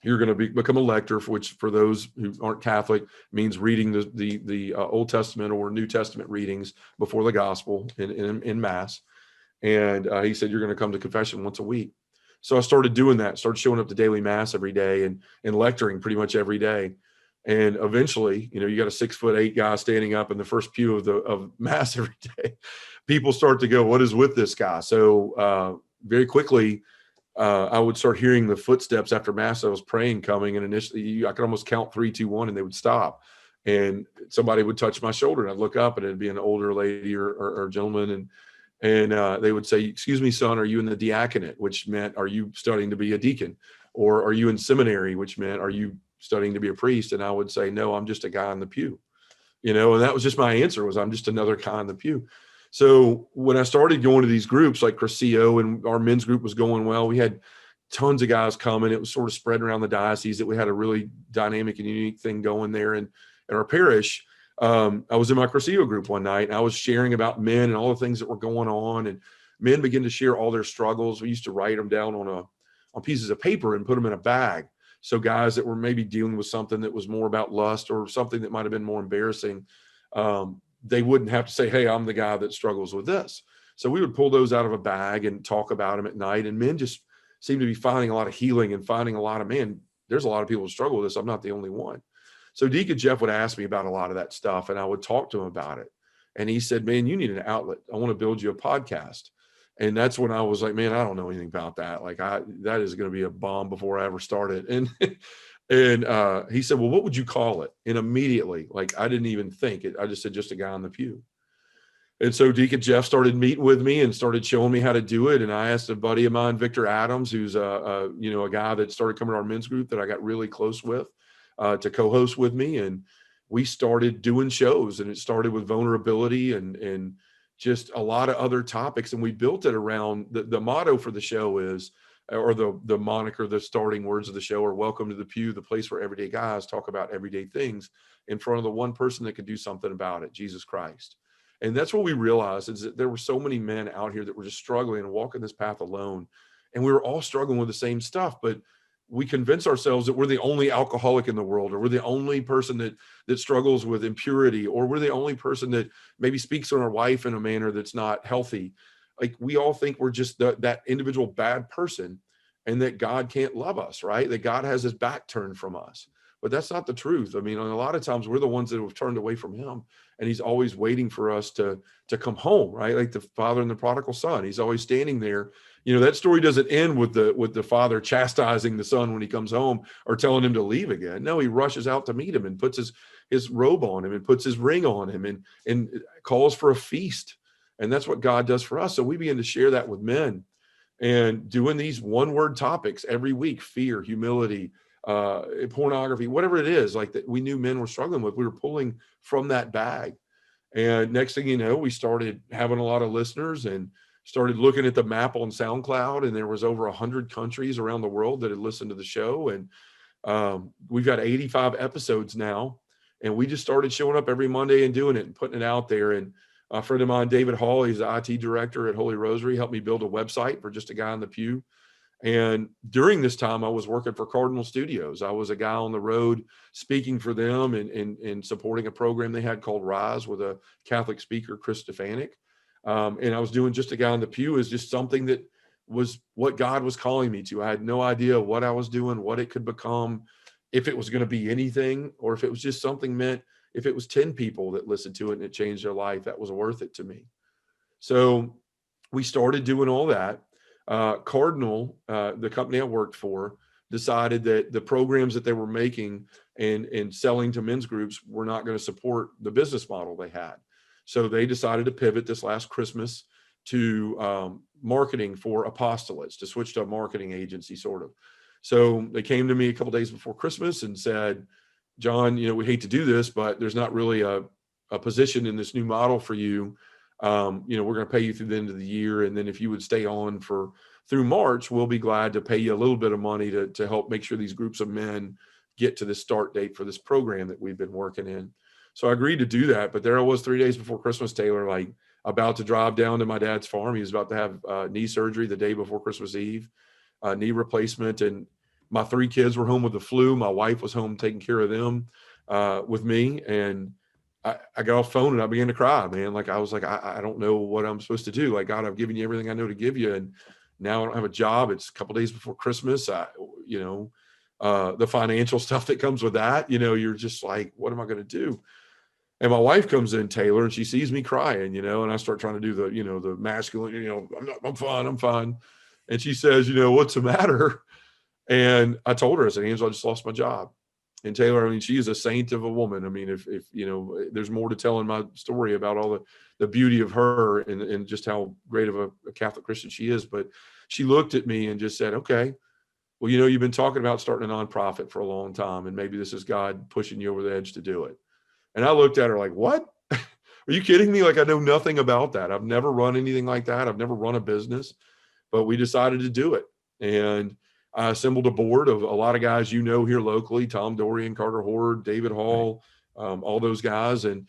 You're going to become a lector, which for those who aren't Catholic means reading the Old Testament or New Testament readings before the gospel in mass. And he said, you're going to come to confession once a week. So I started doing that, started showing up to daily mass every day and lecturing pretty much every day. And eventually, you know, you got a 6'8" guy standing up in the first pew of mass every day. People start to go, what is with this guy? So very quickly, I would start hearing the footsteps after mass. I was praying coming, and initially I could almost count 3, 2, 1, and they would stop. And somebody would touch my shoulder, and I'd look up, and it'd be an older lady or gentleman, and they would say, "Excuse me, son, are you in the diaconate?" Which meant, "Are you studying to be a deacon?" Or "Are you in seminary?" Which meant, "Are you studying to be a priest?" And I would say, "No, I'm just a guy in the pew." You know, and that was just my answer, was I'm just another guy in the pew. So when I started going to these groups like Crescio, and our men's group was going well, we had tons of guys coming. It was sort of spread around the diocese that we had a really dynamic and unique thing going there in our parish. I was in my Crescio group one night, and I was sharing about men and all the things that were going on, and men began to share all their struggles. We used to write them down on pieces of paper and put them in a bag. So guys that were maybe dealing with something that was more about lust or something that might have been more embarrassing, they wouldn't have to say, "Hey, I'm the guy that struggles with this." So we would pull those out of a bag and talk about them at night. And men just seem to be finding a lot of healing and finding a lot of, man, there's a lot of people who struggle with this. I'm not the only one. So Deacon Jeff would ask me about a lot of that stuff, and I would talk to him about it. And he said, "Man, you need an outlet. I want to build you a podcast." And that's when I was like, man, I don't know anything about that. Like that is going to be a bomb before I ever started. And he said, "Well, what would you call it?" And immediately, like, I didn't even think it. I just said, "Just a guy in the pew." And so Deacon Jeff started meeting with me and started showing me how to do it. And I asked a buddy of mine, Victor Adams, who's a guy that started coming to our men's group that I got really close with, to co-host with me. And we started doing shows, and it started with vulnerability and just a lot of other topics. And we built it around the motto for the show is, or the moniker, the starting words of the show are "Welcome to the Pew, the place where everyday guys talk about everyday things," in front of the one person that could do something about it, Jesus Christ. And that's what we realized, is that there were so many men out here that were just struggling and walking this path alone. And we were all struggling with the same stuff, but we convince ourselves that we're the only alcoholic in the world, or we're the only person that struggles with impurity, or we're the only person that maybe speaks on our wife in a manner that's not healthy. Like, we all think we're just that individual bad person, and that God can't love us, right? That God has his back turned from us. But that's not the truth. I mean, a lot of times we're the ones that have turned away from him, and he's always waiting for us to come home, right? Like the father and the prodigal son. He's always standing there. That story doesn't end with the father chastising the son when he comes home, or telling him to leave again. No, he rushes out to meet him and puts his robe on him and puts his ring on him and calls for a feast. And that's what God does for us. So we begin to share that with men, and doing these one-word topics every week: fear, humility, pornography, whatever it is, like that we knew men were struggling with. We were pulling from that bag. And next thing you know, we started having a lot of listeners, and started looking at the map on SoundCloud, and there was over 100 countries around the world that had listened to the show. And we've got 85 episodes now, and we just started showing up every Monday and doing it and putting it out there. And a friend of mine, David Hall, he's the IT director at Holy Rosary, helped me build a website for just a guy in the pew. And during this time, I was working for Cardinal Studios. I was a guy on the road speaking for them, and supporting a program they had called Rise with a Catholic speaker, Chris Stefanik. And I was doing just a guy in the pew as just something that was what God was calling me to. I had no idea what I was doing, what it could become, if it was going to be anything, or if it was just something meant, if it was 10 people that listened to it and it changed their life, that was worth it to me. So we started doing all that. Cardinal, the company I worked for, decided that the programs that they were making and selling to men's groups were not going to support the business model they had. So they decided to pivot this last Christmas to marketing for apostolates, to switch to a marketing agency, sort of. So they came to me a couple days before Christmas and said, "John, we hate to do this, but there's not really a position in this new model for you. We're going to pay you through the end of the year. And then if you would stay on through March, we'll be glad to pay you a little bit of money to help make sure these groups of men get to the start date for this program that we've been working in." So I agreed to do that. But there I was 3 days before Christmas, Taylor, like about to drive down to my dad's farm. He was about to have knee surgery the day before Christmas Eve, knee replacement. And my 3 kids were home with the flu. My wife was home taking care of them with me. And I got off the phone and I began to cry, man. Like, I was like, I don't know what I'm supposed to do. Like, God, I've given you everything I know to give you, and now I don't have a job. It's a couple of days before Christmas. The financial stuff that comes with that, you're just like, what am I going to do? And my wife comes in, Taylor, and she sees me crying, and I start trying to do the masculine, I'm fine. And she says, "What's the matter?" And I told her, I said, "Angela, I just lost my job." And Taylor, I mean, she is a saint of a woman. I mean, if there's more to tell in my story about all the beauty of her and just how great of a Catholic Christian she is. But she looked at me and just said, "Okay, well, you've been talking about starting a nonprofit for a long time, and maybe this is God pushing you over the edge to do it." And I looked at her like, "What? Are you kidding me? Like, I know nothing about that. I've never run anything like that. I've never run a business." But we decided to do it. And I assembled a board of a lot of guys here locally: Tom Dorian, Carter Horde, David Hall, all those guys. And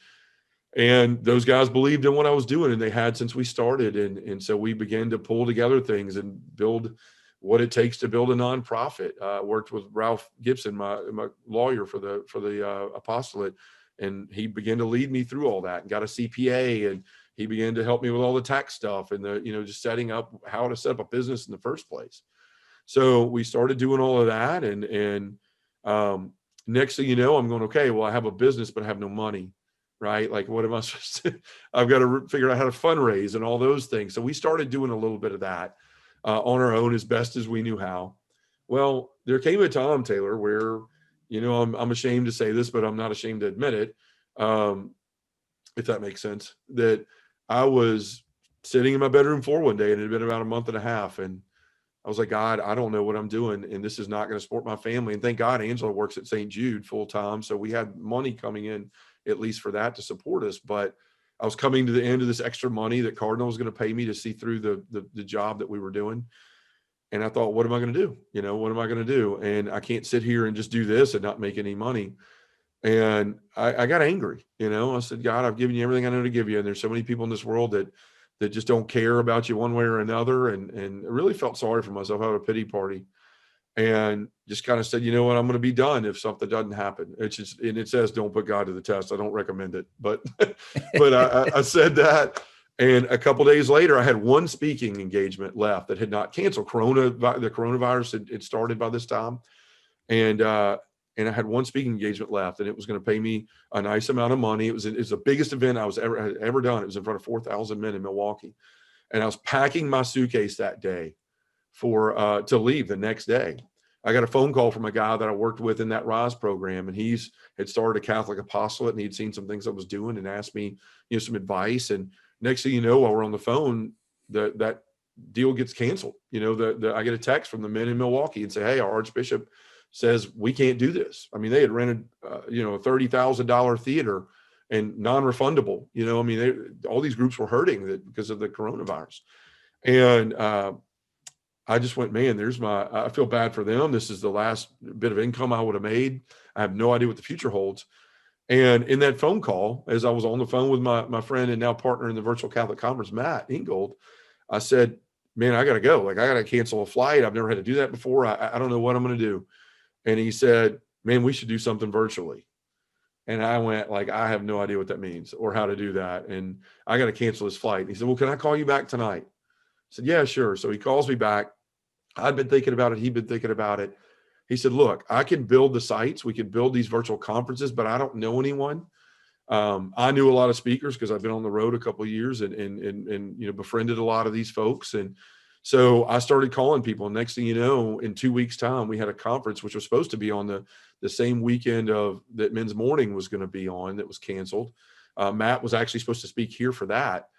those guys believed in what I was doing, and they had since we started. And so we began to pull together things and build what it takes to build a nonprofit. Worked with Ralph Gibson, my lawyer for the Apostolate, and he began to lead me through all that, and got a CPA, and he began to help me with all the tax stuff and just setting up how to set up a business in the first place. So we started doing all of that, and next thing you know, I'm going, okay, well, I have a business, but I have no money, right? Like, what am I supposed to? I've got to figure out how to fundraise and all those things. So we started doing a little bit of that on our own as best as we knew how. Well, there came a time, Taylor, where I'm ashamed to say this, but I'm not ashamed to admit it, if that makes sense, that I was sitting in my bedroom floor one day, and it had been about a month and a half, and I was like, "God, I don't know what I'm doing, and this is not going to support my family." And thank God Angela works at St. Jude full time, so we had money coming in at least for that to support us. But I was coming to the end of this extra money that Cardinal was going to pay me to see through the job that we were doing. And I thought, what am I going to do? What am I going to do? And I can't sit here and just do this and not make any money. And I got angry. I said, God, I've given you everything I know to give you. And there's so many people in this world that just don't care about you one way or another. And I really felt sorry for myself. I had a pity party and just kind of said, you know what, I'm going to be done if something doesn't happen. It's just, and it says, don't put God to the test. I don't recommend it, but, I said that. And a couple of days later, I had one speaking engagement left that had not canceled. The coronavirus had started by this time. And I had one speaking engagement left, and it was going to pay me a nice amount of money. It was the biggest event I had ever done. It was in front of 4,000 men in Milwaukee. And I was packing my suitcase that day to leave the next day. I got a phone call from a guy that I worked with in that RISE program, and had started a Catholic Apostolate, and he'd seen some things I was doing and asked me, some advice. And next thing you know, while we're on the phone, that deal gets canceled. I get a text from the men in Milwaukee and say, hey, our Archbishop says we can't do this. I mean, they had rented, a $30,000 theater and non-refundable. All these groups were hurting because of the coronavirus. And I just went, man, I feel bad for them. This is the last bit of income I would have made. I have no idea what the future holds. And in that phone call, as I was on the phone with my friend and now partner in the Virtual Catholic Conference, Matt Ingold, I said, man, I got to go. I got to cancel a flight. I've never had to do that before. I don't know what I'm going to do. And he said, man, we should do something virtually. And I went, I have no idea what that means or how to do that. And I got to cancel this flight. And he said, well, can I call you back tonight? I said, yeah, sure. So he calls me back. I'd been thinking about it. He'd been thinking about it. He said, look, I can build the sites. We can build these virtual conferences, but I don't know anyone. I knew a lot of speakers because I've been on the road a couple of years and befriended a lot of these folks. And so I started calling people. And next thing you know, in 2 weeks' time, we had a conference, which was supposed to be on the same weekend that Men's Morning was going to be on, that was canceled. Matt was actually supposed to speak here for that.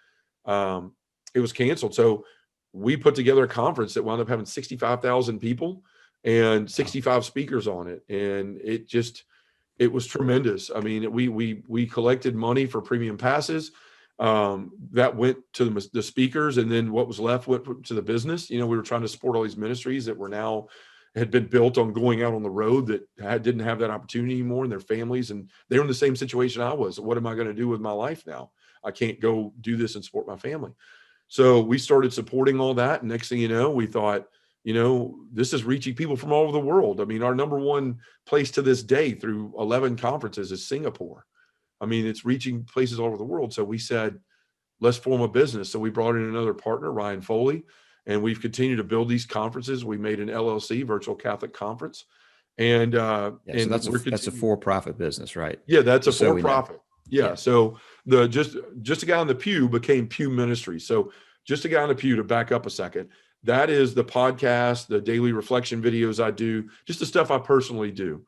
It was canceled. So we put together a conference that wound up having 65,000 people and 65 speakers on it. And it was tremendous. I mean, we collected money for premium passes that went to the speakers. And then what was left went to the business. We were trying to support all these ministries that had been built on going out on the road that didn't have that opportunity anymore, and their families. And they were in the same situation I was. What am I going to do with my life now? I can't go do this and support my family. So we started supporting all that. And next thing you know, we thought, this is reaching people from all over the world. I mean, our number one place to this day through 11 conferences is Singapore. I mean, it's reaching places all over the world. So we said, let's form a business. So we brought in another partner, Ryan Foley, and we've continued to build these conferences. We made an LLC, Virtual Catholic Conference. And, so that's a for-profit business, right? Yeah, that's a for-profit. Yeah. So just a guy on the pew became Pew Ministries. So just a guy on the pew, to back up a second, that is the podcast, the daily reflection videos I do, just the stuff I personally do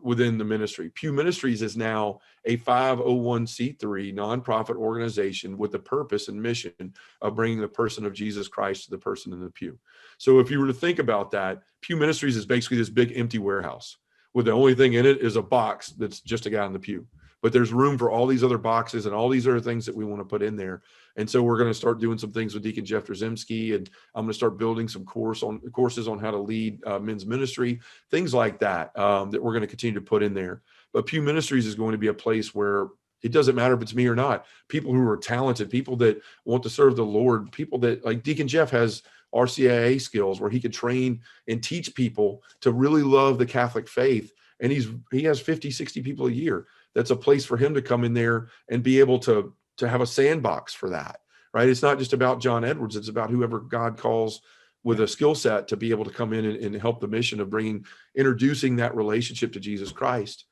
within the ministry. Pew Ministries is now a 501c3 nonprofit organization with the purpose and mission of bringing the person of Jesus Christ to the person in the pew. So if you were to think about that, Pew Ministries is basically this big empty warehouse with the only thing in it is a box that's just a guy in the pew. But there's room for all these other boxes and all these other things that we want to put in there. And so we're going to start doing some things with Deacon Jeff Drzymski, and I'm going to start building some courses on how to lead men's ministry, things like that, that we're going to continue to put in there. But Pew Ministries is going to be a place where it doesn't matter if it's me or not. People who are talented, people that want to serve the Lord, people that, like Deacon Jeff has RCIA skills where he could train and teach people to really love the Catholic faith. And he has 50, 60 people a year. That's a place for him to come in there and be able to have a sandbox for that, right? It's not just about John Edwards. It's about whoever God calls with a skill set to be able to come in and help the mission of introducing that relationship to Jesus Christ.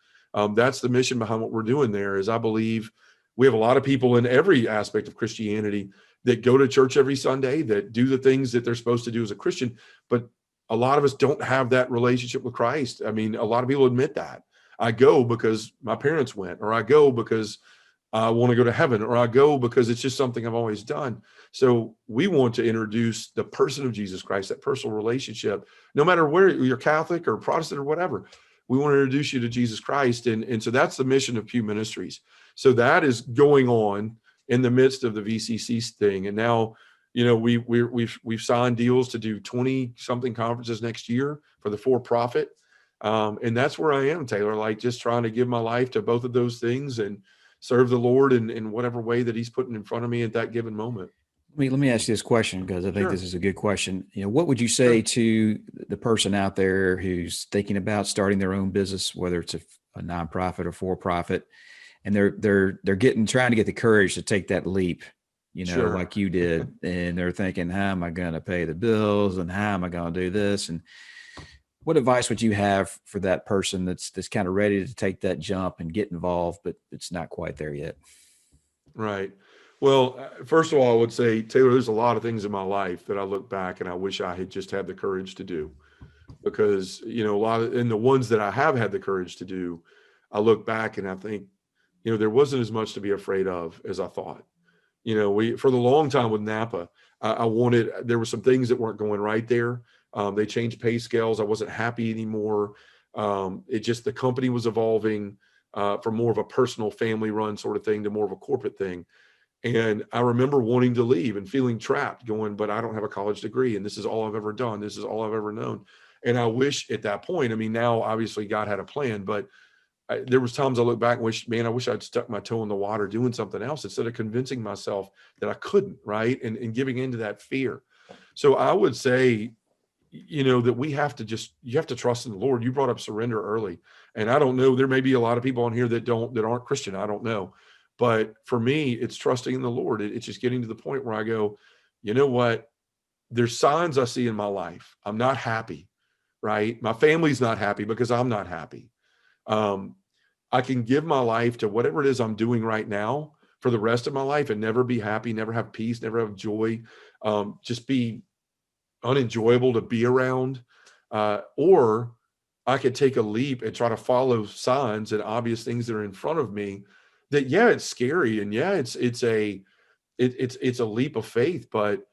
That's the mission behind what we're doing there. Is I believe we have a lot of people in every aspect of Christianity that go to church every Sunday, that do the things that they're supposed to do as a Christian, but a lot of us don't have that relationship with Christ. I mean, a lot of people admit that. I go because my parents went, or I go because I want to go to heaven, or I go because it's just something I've always done. So we want to introduce the person of Jesus Christ, that personal relationship, no matter where you're Catholic or Protestant or whatever. We want to introduce you to Jesus Christ. And so that's the mission of Pew Ministries. So that is going on in the midst of the VCC thing. And now we've signed deals to do 20 something conferences next year for the for-profit. And that's where I am, Taylor, like just trying to give my life to both of those things and serve the Lord in whatever way that he's putting in front of me at that given moment. Let me ask you this question, because I think Sure. this is a good question. What would you say Sure. to the person out there who's thinking about starting their own business, whether it's a nonprofit or for-profit, and they're trying to get the courage to take that leap, Sure. like you did, and they're thinking, how am I going to pay the bills, and how am I going to do this? And what advice would you have for that person that's kind of ready to take that jump and get involved, but it's not quite there yet? Right. Well, first of all, I would say, Taylor, there's a lot of things in my life that I look back and I wish I had just had the courage to do, because, and the ones that I have had the courage to do, I look back and I think, there wasn't as much to be afraid of as I thought. For the long time with Napa, there were some things that weren't going right there. They changed pay scales. I wasn't happy anymore. The company was evolving from more of a personal family run sort of thing to more of a corporate thing. And I remember wanting to leave and feeling trapped, going, but I don't have a college degree and this is all I've ever done. This is all I've ever known. And I wish at that point, I mean, now obviously God had a plan, but there was times I look back and I wish I'd stuck my toe in the water doing something else instead of convincing myself that I couldn't, right? And giving into that fear. So I would say, that you have to trust in the Lord. You brought up surrender early. And I don't know, there may be a lot of people on here that aren't Christian. I don't know. But for me, it's trusting in the Lord. It's just getting to the point where I go, you know what? There's signs I see in my life. I'm not happy, right? My family's not happy because I'm not happy. I can give my life to whatever it is I'm doing right now for the rest of my life and never be happy, never have peace, never have joy, just be unenjoyable to be around. Or I could take a leap and try to follow signs and obvious things that are in front of me that, yeah, it's scary. And yeah, it's a leap of faith, but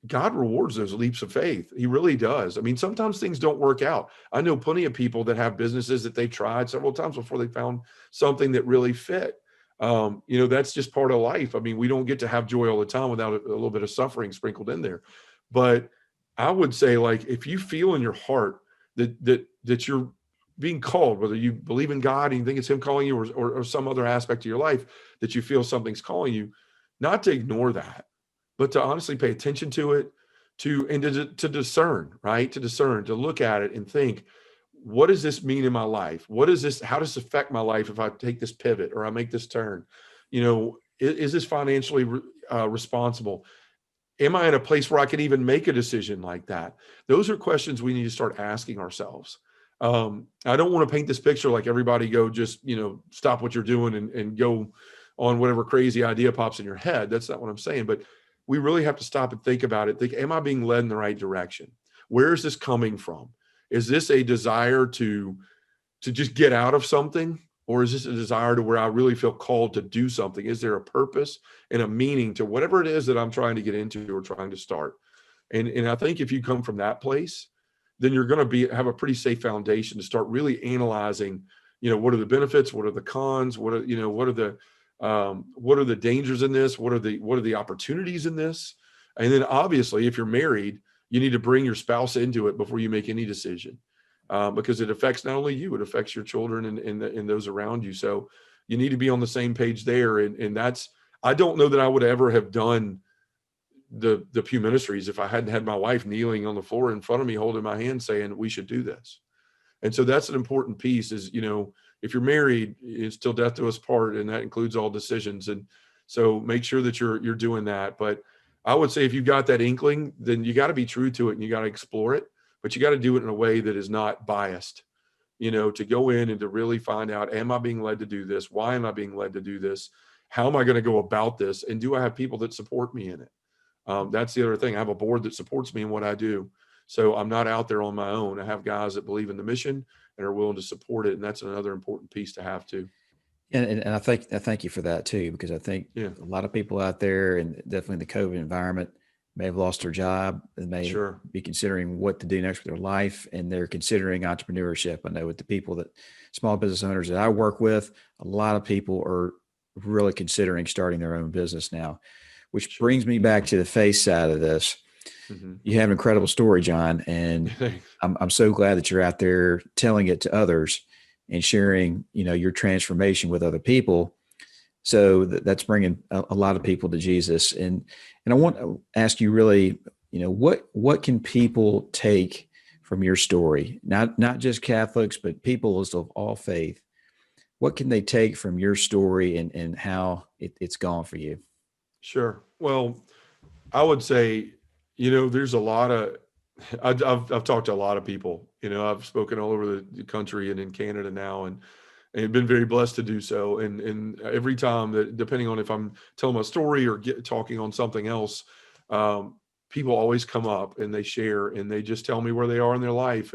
God rewards those leaps of faith. He really does. I mean, sometimes things don't work out. I know plenty of people that have businesses that they've tried several times before they found something that really fit. That's just part of life. I mean, we don't get to have joy all the time without a little bit of suffering sprinkled in there. But I would say, like, if you feel in your heart that you're being called, whether you believe in God and you think it's him calling you or some other aspect of your life that you feel something's calling you, not to ignore that, but to honestly pay attention to it, to discern, right? To discern, to look at it and think, what does this mean in my life? How does this affect my life if I take this pivot or I make this turn? Is this financially responsible? Am I in a place where I can even make a decision like that? Those are questions we need to start asking ourselves. I don't want to paint this picture like everybody go just, stop what you're doing and go on whatever crazy idea pops in your head. That's not what I'm saying. But we really have to stop and think about it. Think, am I being led in the right direction? Where is this coming from? Is this a desire to just get out of something? Or is this a desire to where I really feel called to do something? Is there a purpose and a meaning to whatever it is that I'm trying to get into or trying to start? And I think if you come from that place, then you're going to have a pretty safe foundation to start really analyzing, what are the benefits? What are the cons? What are the dangers in this? What are the opportunities in this? And then obviously, if you're married, you need to bring your spouse into it before you make any decision, because it affects not only you, it affects your children and those around you. So you need to be on the same page there. And I don't know that I would ever have done the Pew Ministries if I hadn't had my wife kneeling on the floor in front of me, holding my hand, saying we should do this. And so that's an important piece is, if you're married, it's till death do us part, and that includes all decisions. And so make sure that you're doing that. But I would say if you've got that inkling, then you got to be true to it and you got to explore it, but you got to do it in a way that is not biased, to go in and to really find out, am I being led to do this? Why am I being led to do this? How am I going to go about this? And do I have people that support me in it? That's the other thing. I have a board that supports me in what I do. So I'm not out there on my own. I have guys that believe in the mission and are willing to support it. And that's another important piece to have too. And I thank you for that too, because I think Yeah, a lot of people out there, and definitely in the COVID environment, may have lost their job and may sure. be considering what to do next with their life, and they're considering entrepreneurship. I know with the small business owners that I work with, a lot of people are really considering starting their own business now. which Sure. brings me back to the faith side of this. Mhm. You have an incredible story, John, and Thanks. I'm so glad that you're out there telling it to others and sharing, your transformation with other people. So that's bringing a lot of people to Jesus. And I want to ask you really, what can people take from your story? Not just Catholics, but people of all faith. What can they take from your story and how it's gone for you? Sure. Well, I would say, there's a lot of, I've talked to a lot of people. I've spoken all over the country and in Canada now, and been very blessed to do so. And every time that, depending on if I'm telling my story or talking on something else, um, people always come up and they share and they just tell me where they are in their life.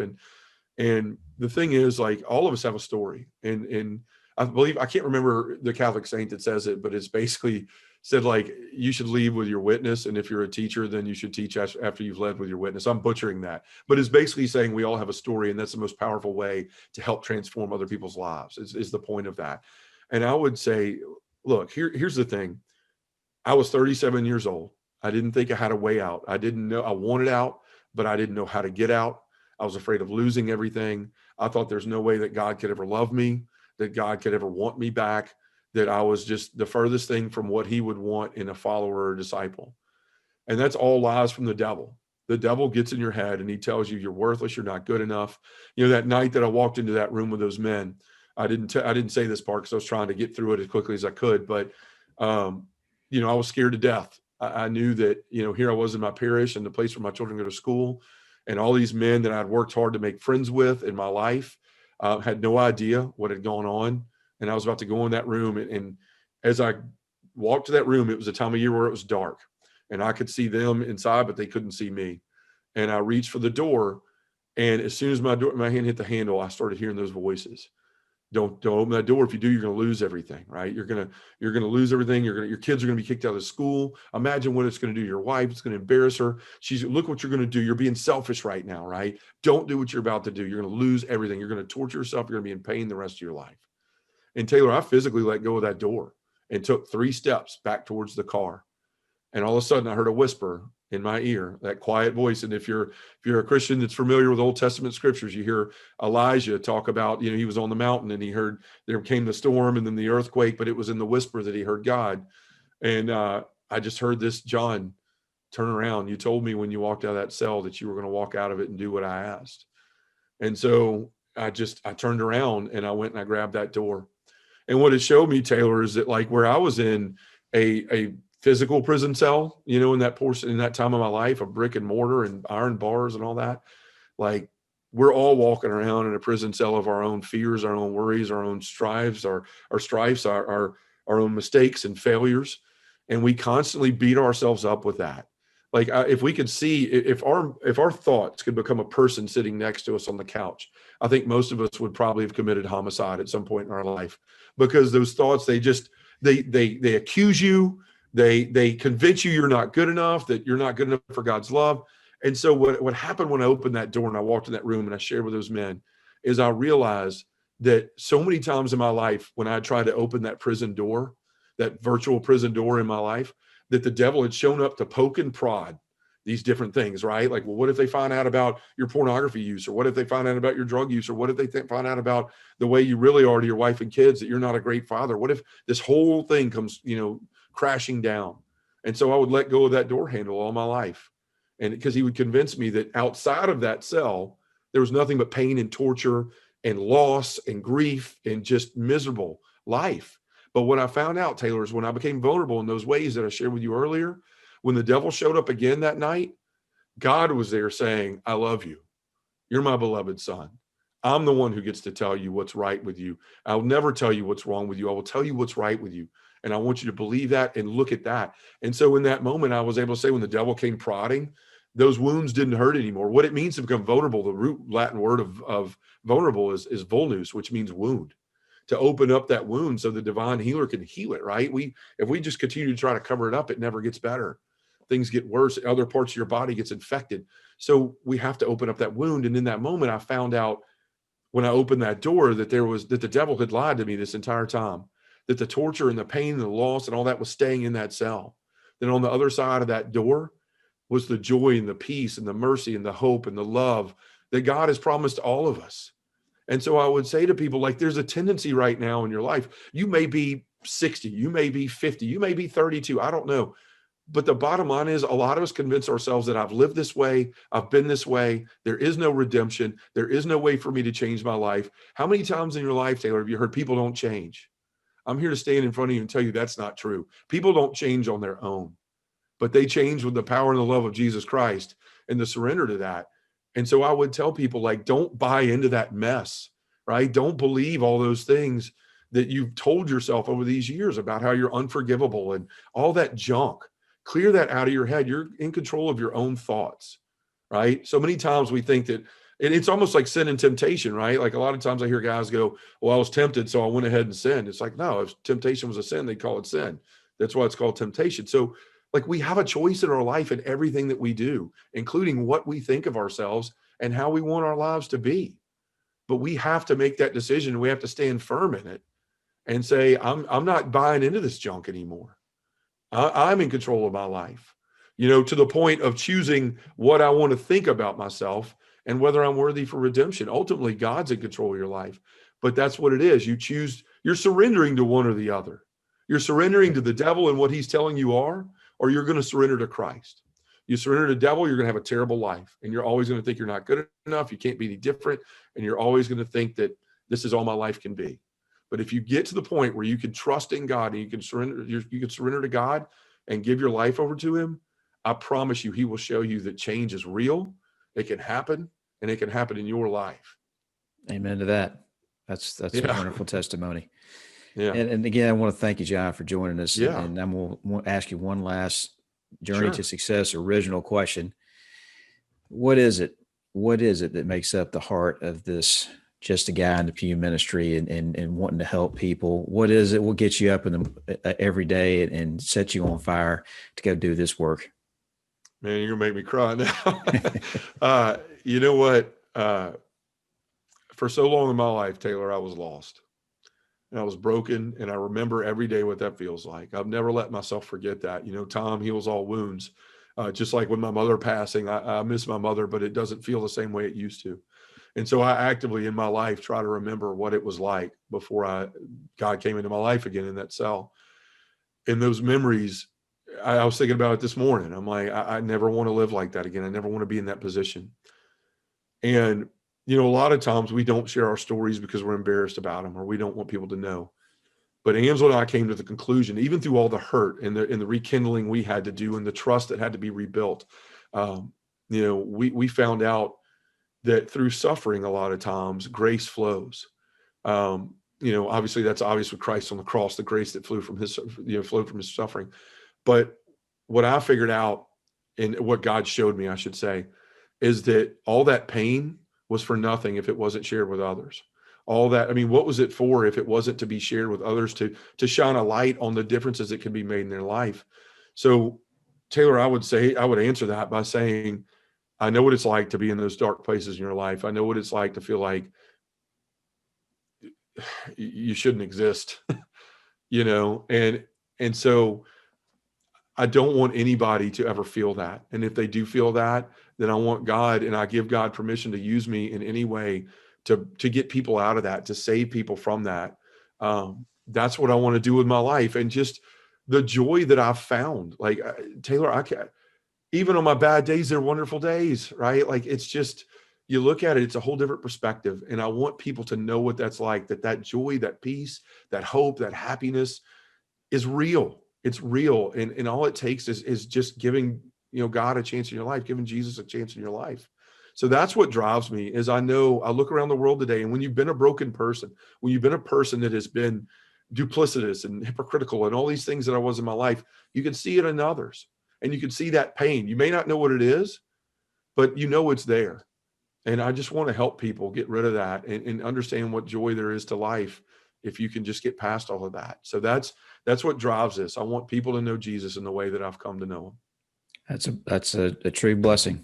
And the thing is, like, all of us have a story, and I believe, I can't remember the Catholic saint that says it, but it's basically said, like, you should lead with your witness, and if you're a teacher, then you should teach after you've led with your witness. I'm butchering that, but it's basically saying we all have a story, and that's the most powerful way to help transform other people's lives. Is the point of that? And I would say, look, here's the thing. I was 37 years old. I didn't think I had a way out. I didn't know. I wanted out, but I didn't know how to get out. I was afraid of losing everything. I thought there's no way that God could ever love me, that God could ever want me back, that I was just the furthest thing from what he would want in a follower or disciple. And that's all lies from the devil. The devil gets in your head and he tells you you're worthless, you're not good enough. That night that I walked into that room with those men, I didn't say this part because I was trying to get through it as quickly as I could, but um, I was scared to death. I knew that, here I was in my parish and the place where my children go to school, and all these men that I'd worked hard to make friends with in my life had no idea what had gone on. And I was about to go in that room. And as I walked to that room, it was a time of year where it was dark and I could see them inside, but they couldn't see me. And I reached for the door. And as soon as my hand hit the handle, I started hearing those voices. Don't open that door. If you do, you're going to lose everything, right? You're going to lose everything. Your kids are going to be kicked out of school. Imagine what it's going to do to your wife. It's going to embarrass her. Look what you're going to do. You're being selfish right now, right? Don't do what you're about to do. You're going to lose everything. You're going to torture yourself. You're going to be in pain the rest of your life. And Taylor, I physically let go of that door and took 3 steps back towards the car. And all of a sudden I heard a whisper in my ear, that quiet voice. And if you're a Christian that's familiar with Old Testament scriptures, you hear Elijah talk about, he was on the mountain and he heard there came the storm and then the earthquake, but it was in the whisper that he heard God. And I just heard this, John, turn around. You told me when you walked out of that cell that you were going to walk out of it and do what I asked. And so I turned around and I went and I grabbed that door. And what it showed me, Taylor, is that, like, where I was in a physical prison cell, in that portion, in that time of my life, of brick and mortar and iron bars and all that, like, we're all walking around in a prison cell of our own fears, our own worries, our own strives, our strifes, our own mistakes and failures. And we constantly beat ourselves up with that. Like, if we could see, if our thoughts could become a person sitting next to us on the couch, I think most of us would probably have committed homicide at some point in our life, because those thoughts, they accuse you, they convince you you're not good enough, that you're not good enough for God's love. And so what happened when I opened that door and I walked in that room and I shared with those men is I realized that so many times in my life, when I tried to open that prison door, that virtual prison door in my life, that the devil had shown up to poke and prod these different things, right? Like, well, what if they find out about your pornography use? Or what if they find out about your drug use? Or what if they find out about the way you really are to your wife and kids, that you're not a great father? What if this whole thing comes, crashing down? And so I would let go of that door handle all my life. And because he would convince me that outside of that cell, there was nothing but pain and torture and loss and grief and just miserable life. But what I found out, Taylor, is when I became vulnerable in those ways that I shared with you earlier, when the devil showed up again that night, God was there saying, I love you. You're my beloved son. I'm the one who gets to tell you what's right with you. I'll never tell you what's wrong with you. I will tell you what's right with you. And I want you to believe that and look at that. And so in that moment, I was able to say, when the devil came prodding, those wounds didn't hurt anymore. What it means to become vulnerable, the root Latin word of vulnerable is vulnus, which means wound. To open up that wound so the divine healer can heal it, right? If we just continue to try to cover it up, it never gets better. Things get worse. Other parts of your body gets infected. So we have to open up that wound. And in that moment, I found out, when I opened that door, that the devil had lied to me this entire time, that the torture and the pain and the loss and all that was staying in that cell. then on the other side of that door was the joy and the peace and the mercy and the hope and the love that God has promised all of us. And so I would say to people, like, there's a tendency right now in your life. You may be 60, you may be 50, you may be 32. I don't know. But the bottom line is, a lot of us convince ourselves that I've lived this way, I've been this way, there is no redemption, there is no way for me to change my life. How many times in your life, Taylor, have you heard people don't change? I'm here to stand in front of you and tell you that's not true. People don't change on their own, but they change with the power and the love of Jesus Christ and the surrender to that. And so I would tell people, like, don't buy into that mess, right? Don't believe all those things that you've told yourself over these years about how you're unforgivable and all that junk. Clear that out of your head. You're in control of your own thoughts, right? So many times we think that, and it's almost like sin and temptation, right? Like, a lot of times I hear guys go, well, I was tempted, so I went ahead and sinned. It's like, no, if temptation was a sin, they'd call it sin. That's why it's called temptation. So, like, we have a choice in our life in everything that we do, including what we think of ourselves and how we want our lives to be. But we have to make that decision. We have to stand firm in it and say, I'm not buying into this junk anymore. I'm in control of my life, to the point of choosing what I want to think about myself and whether I'm worthy for redemption. Ultimately, God's in control of your life, but that's what it is. You're surrendering to one or the other. You're surrendering to the devil and what he's telling you are, or you're going to surrender to Christ. You surrender to the devil, you're going to have a terrible life, and you're always going to think you're not good enough. You can't be any different. And you're always going to think that this is all my life can be. But if you get to the point where you can trust in God and you can surrender to God and give your life over to him, I promise you, he will show you that change is real. It can happen, and it can happen in your life. Amen to that. That's a wonderful testimony. Yeah. And again, I want to thank you, John, for joining us. Yeah. And I'm going to ask you one last Journey to Success original question. What is it? What is it that makes up the heart of this Just a Guy in the Pew ministry and wanting to help people? What is it? What gets you up every day and sets you on fire to go do this work? Man, you're gonna make me cry now. You know what? For so long in my life, Taylor, I was lost and I was broken. And I remember every day what that feels like. I've never let myself forget that. Time heals all wounds. Just like with my mother passing, I miss my mother, but it doesn't feel the same way it used to. And so I actively in my life try to remember what it was like before God came into my life again in that cell. And those memories, I was thinking about it this morning. I'm like, I never want to live like that again. I never want to be in that position. And, a lot of times we don't share our stories because we're embarrassed about them or we don't want people to know. But Ansel and I came to the conclusion, even through all the hurt and the rekindling we had to do and the trust that had to be rebuilt, we found out that through suffering, a lot of times grace flows. Obviously that's obvious with Christ on the cross, the grace that flowed from his suffering. But what I figured out and what God showed me, I should say, is that all that pain was for nothing if it wasn't shared with others. All that, what was it for if it wasn't to be shared with others, to shine a light on the differences that can be made in their life? So, Taylor, I would answer that by saying, I know what it's like to be in those dark places in your life. I know what it's like to feel like you shouldn't exist, and so I don't want anybody to ever feel that. And if they do feel that, then I want God, and I give God permission to use me in any way to get people out of that, to save people from that. That's what I want to do with my life. And just the joy that I've found, like Taylor, I can't, even on my bad days, they're wonderful days, right? Like, it's just, you look at it, it's a whole different perspective. And I want people to know what that's like, that joy, that peace, that hope, that happiness is real. It's real. And all it takes is just giving, God a chance in your life, giving Jesus a chance in your life. So that's what drives me. Is I look around the world today, and when you've been a broken person, when you've been a person that has been duplicitous and hypocritical and all these things that I was in my life, you can see it in others, and you can see that pain. You may not know what it is, but it's there. And I just want to help people get rid of that and understand what joy there is to life if you can just get past all of that. So that's what drives this. I want people to know Jesus in the way that I've come to know him. That's a true blessing.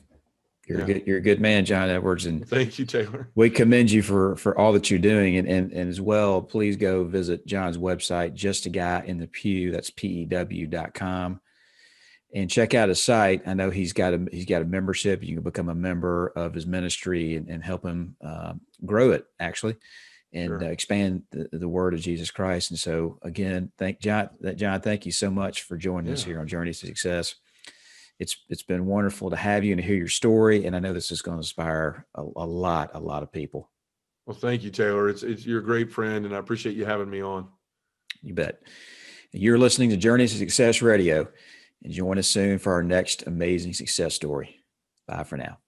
You're a good man, John Edwards. And thank you, Taylor. We commend you for all that you're doing. And as well, please go visit John's website, Just a Guy in the Pew. That's PEW.com. and check out his site. I know he's got a membership. You can become a member of his ministry and help him grow it actually, and Sure. expand the word of Jesus Christ. And so again, John, thank you so much for joining us Yeah. here on Journey to Success. It's been wonderful to have you and to hear your story. And I know this is going to inspire a lot of people. Well, thank you, Taylor. It's you're a great friend, and I appreciate you having me on. You bet. You're listening to Journey to Success Radio, and join us soon for our next amazing success story. Bye for now.